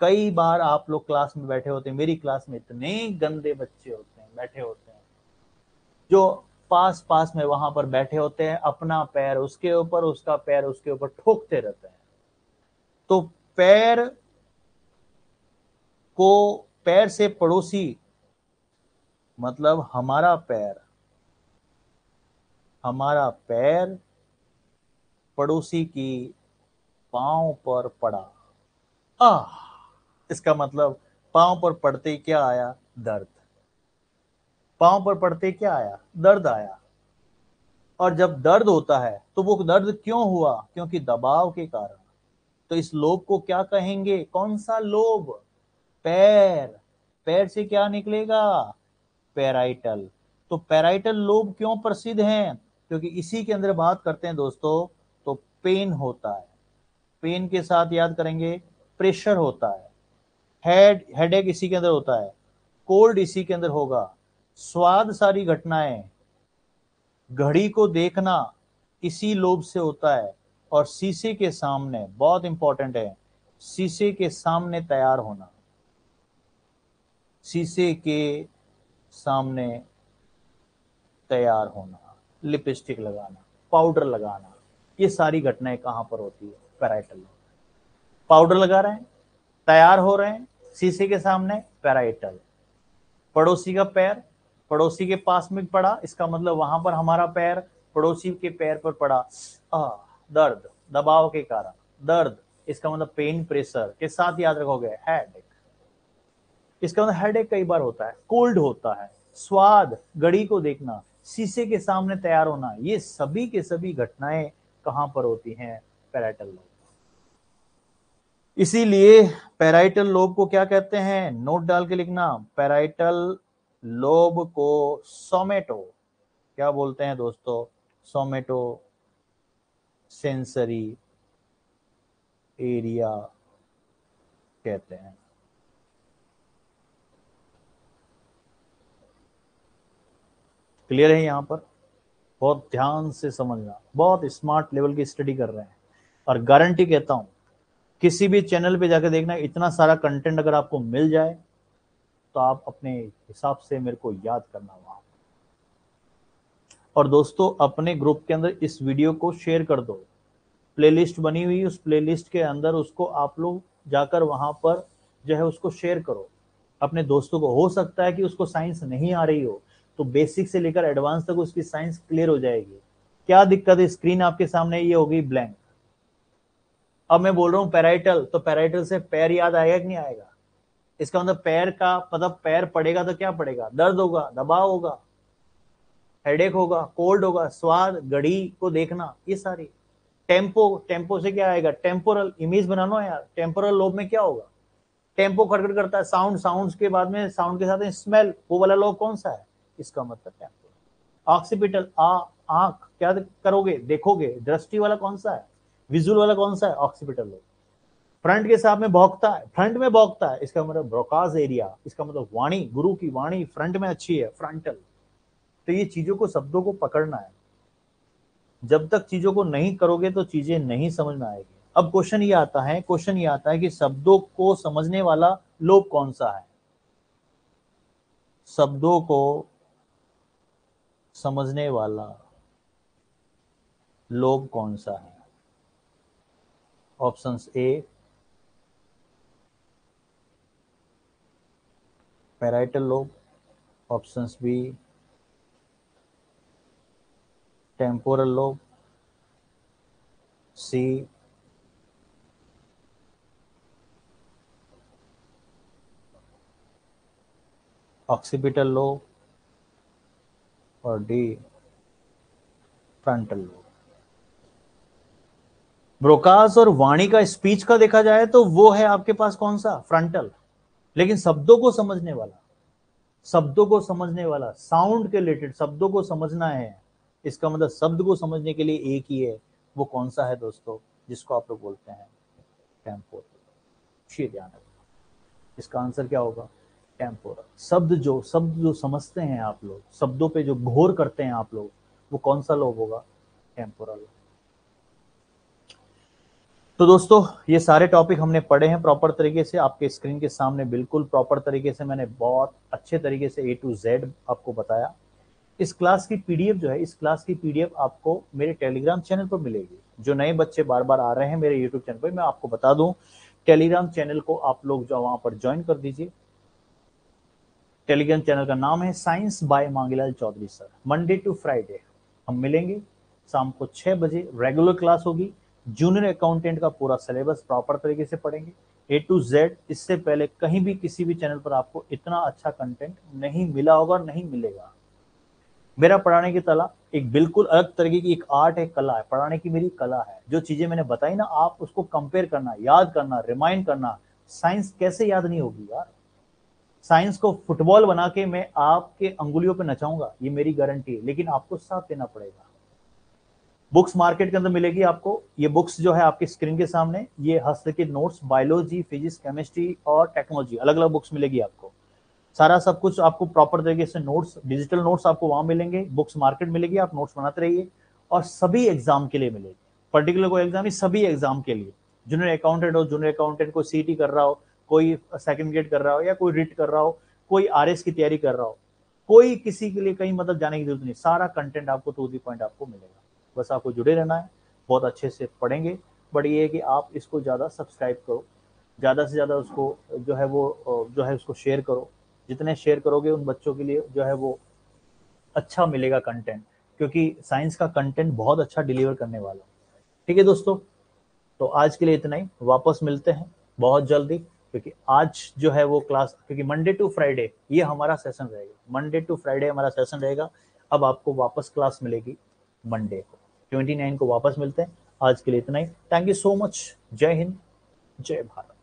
कई बार आप लोग क्लास में बैठे होते हैं, मेरी क्लास में इतने गंदे बच्चे होते हैं, बैठे होते हैं, जो पास पास में वहां पर बैठे होते हैं, अपना पैर उसके ऊपर, उसका पैर उसके ऊपर ठोकते रहते हैं। तो पैर को, पैर से पड़ोसी, मतलब हमारा पैर, हमारा पैर पड़ोसी की पांव पर पड़ा, आह, इसका मतलब पांव पर पड़ते ही क्या आया, दर्द, पांव पर पड़ते क्या आया, दर्द आया। और जब दर्द होता है तो वो दर्द क्यों हुआ, क्योंकि दबाव के कारण। तो इस लोब को क्या कहेंगे, कौन सा लोब, पैर, पैर से क्या निकलेगा, पैराइटल। तो पैराइटल लोब क्यों प्रसिद्ध है, क्योंकि इसी के अंदर बात करते हैं दोस्तों, तो पेन होता है, पेन के साथ याद करेंगे, प्रेशर होता है, हेडेक इसी के अंदर होता है, कोल्ड इसी के अंदर होगा, स्वाद, सारी घटनाएं, घड़ी को देखना इसी लोभ से होता है। और शीशे के सामने, बहुत इंपॉर्टेंट है, शीशे के सामने तैयार होना, शीशे के सामने तैयार होना, लिपस्टिक लगाना, पाउडर लगाना, ये सारी घटनाएं कहां पर होती है, पैराइटल। पाउडर लगा रहे हैं, तैयार हो रहे हैं, शीशे के सामने, पैराइटल। पड़ोसी का पैर पड़ोसी के पास में पड़ा, इसका मतलब वहां पर हमारा पैर पड़ोसी के पैर पर पड़ा, दर्द, दबाव के कारण दर्द, इसका मतलब पेन, प्रेशर के साथ याद रखोगे, हेडेक, इसका मतलब हेडेक कई बार होता है, कोल्ड होता है, स्वाद, घड़ी को देखना, शीशे के सामने तैयार होना, ये सभी के सभी घटनाएं कहां पर होती हैं, पैराइटल लोब। इसीलिए पैराइटल लोब को क्या कहते हैं, नोट डाल के लिखना, पैराइटल लोब को सोमेटो, क्या बोलते हैं दोस्तों, सोमेटो सेंसरी एरिया कहते हैं। क्लियर है यहां पर, बहुत ध्यान से समझना, बहुत स्मार्ट लेवल की स्टडी कर रहे हैं। और गारंटी कहता हूं, किसी भी चैनल पे जाकर देखना, इतना सारा कंटेंट अगर आपको मिल जाए तो आप अपने हिसाब से मेरे को याद करना वहां। और दोस्तों अपने ग्रुप के अंदर इस वीडियो को शेयर कर दो, प्लेलिस्ट बनी हुई, उस प्लेलिस्ट के अंदर उसको आप लोग जाकर वहां पर जो है उसको शेयर करो अपने दोस्तों को। हो सकता है कि उसको साइंस नहीं आ रही हो, तो बेसिक से लेकर एडवांस तक उसकी साइंस क्लियर हो जाएगी। क्या दिक्कत है, स्क्रीन आपके सामने ये हो गई ब्लैंक। अब मैं बोल रहा हूं पैराइटल, तो पैराइटल से पैर याद आएगा कि नहीं आएगा, इसका मतलब पैर का मतलब पैर पड़ेगा तो क्या पड़ेगा, दर्द होगा, दबाव होगा, हेडेक होगा, कोल्ड होगा, स्वाद, घड़ी को देखना, ये सारी। टेम्पो, टेम्पो से क्या आएगा, टेम्पोरल, इमेज बनाना यार, टेम्पोरल लोब में क्या होगा, टेम्पो खड़खड़ करता है, साउंड, साउंड के बाद में साउंड के साथ स्मेल, वो वाला लोब कौन सा है, इसका मतलब टेम्पोरल। ऑक्सीपिटल, आंख, क्या करोगे, देखोगे, दृष्टि वाला कौन सा है, विजुअल वाला कौन सा है, ऑक्सीपिटल लोब। फ्रंट के साथ में भौंकता है, फ्रंट में भौंकता है, इसका मतलब ब्रोकाज एरिया, इसका मतलब वाणी, गुरु की वाणी फ्रंट में अच्छी है, फ्रंटल। तो ये चीजों को, शब्दों को पकड़ना है, जब तक चीजों को नहीं करोगे तो चीजें नहीं समझ में आएगी। अब क्वेश्चन ये आता है, क्वेश्चन ये आता है कि शब्दों को समझने वाला लोब कौन सा है, शब्दों को समझने वाला लोब कौन सा है? Options A parietal lobe, options B temporal lobe, C occipital lobe और डी फ्रंटल लोब। ब्रोकास और वाणी का स्पीच का देखा जाए तो वो है आपके पास कौन सा? फ्रंटल। लेकिन शब्दों को समझने वाला, शब्दों को समझने वाला, साउंड के रिलेटेड शब्दों को समझना है, इसका मतलब शब्द को समझने के लिए एक ही है, वो कौन सा है दोस्तों? जिसको आप लोग बोलते हैं टेम्पोरल। ये ध्यान रखना, इसका आंसर क्या होगा? टेम्पोरल। शब्द जो समझते हैं आप लोग, शब्दों पे जो घोर करते हैं आप लोग, वो कौन सा लोब होगा? टेम्पोरल। तो दोस्तों ये सारे टॉपिक हमने पढ़े हैं प्रॉपर तरीके से, आपके स्क्रीन के सामने बिल्कुल प्रॉपर तरीके से मैंने बहुत अच्छे तरीके से A to Z आपको बताया। इस क्लास की पीडीएफ जो है, इस क्लास की पीडीएफ आपको मेरे टेलीग्राम चैनल पर मिलेगी। जो नए बच्चे बार बार आ रहे हैं मेरे यूट्यूब चैनल पर, मैं आपको बता दूं, टेलीग्राम चैनल को आप लोग जो वहां पर ज्वाइन कर दीजिए। टेलीग्राम चैनल का नाम है science by Mangilal Chaudhary sir. Monday to Friday हम मिलेंगे, शाम को 6 बजे रेगुलर क्लास होगी। जूनियर अकाउंटेंट का पूरा सिलेबस प्रॉपर तरीके से पढ़ेंगे A to Z। इससे पहले कहीं भी किसी भी चैनल पर आपको इतना अच्छा कंटेंट नहीं मिला होगा, नहीं मिलेगा। मेरा पढ़ाने की कला एक बिल्कुल अलग तरीके की एक आर्ट है, कला है। पढ़ाने की मेरी कला है। जो चीजें मैंने बताई ना, आप उसको कंपेयर करना, याद करना, रिमाइंड करना। साइंस कैसे याद नहीं होगी यार? साइंस को फुटबॉल बना के मैं आपके अंगुलियों पे नचाऊंगा, ये मेरी गारंटी है, लेकिन आपको साथ देना पड़ेगा। बुक्स मार्केट के अंदर मिलेगी आपको। ये बुक्स जो है आपकी स्क्रीन के सामने, ये हस्तलिखित नोट्स, बायोलॉजी, फिजिक्स, केमिस्ट्री और टेक्नोलॉजी, अलग अलग बुक्स मिलेगी आपको। सारा सब कुछ आपको प्रॉपर तरीके से नोट्स, डिजिटल नोट्स आपको वहां मिलेंगे, बुक्स मार्केट मिलेगी, आप नोट्स बनाते रहिए। और सभी एग्जाम के लिए मिलेगी, पर्टिकुलर कोई एग्जाम नहीं, सभी एग्जाम के लिए। जूनियर अकाउंटेंट हो, जूनियर अकाउंटेंट कोई सीटी कर रहा हो, कोई सेकंड ग्रेड कर रहा हो, या कोई रिट कर रहा हो, कोई आरएस की तैयारी कर रहा हो, कोई किसी के लिए कहीं मतलब जाने की जरूरत नहीं। सारा कंटेंट आपको टू दी पॉइंट आपको मिलेगा। बस आपको जुड़े रहना है, बहुत अच्छे से पढ़ेंगे। बट ये है कि आप इसको ज़्यादा सब्सक्राइब करो, ज़्यादा से ज़्यादा उसको जो है वो जो है उसको शेयर करो। जितने शेयर करोगे उन बच्चों के लिए जो है वो अच्छा मिलेगा कंटेंट, क्योंकि साइंस का कंटेंट बहुत अच्छा डिलीवर करने वाला है। ठीक है दोस्तों, तो आज के लिए इतना ही। वापस मिलते हैं बहुत जल्दी, क्योंकि आज जो है वो क्लास, क्योंकि मंडे टू फ्राइडे ये हमारा सेशन रहेगा, मंडे टू फ्राइडे हमारा सेशन रहेगा। अब आपको वापस क्लास मिलेगी मंडे को, 29 को वापस मिलते हैं। आज के लिए इतना ही। Thank you so much. जय हिंद, जय भारत।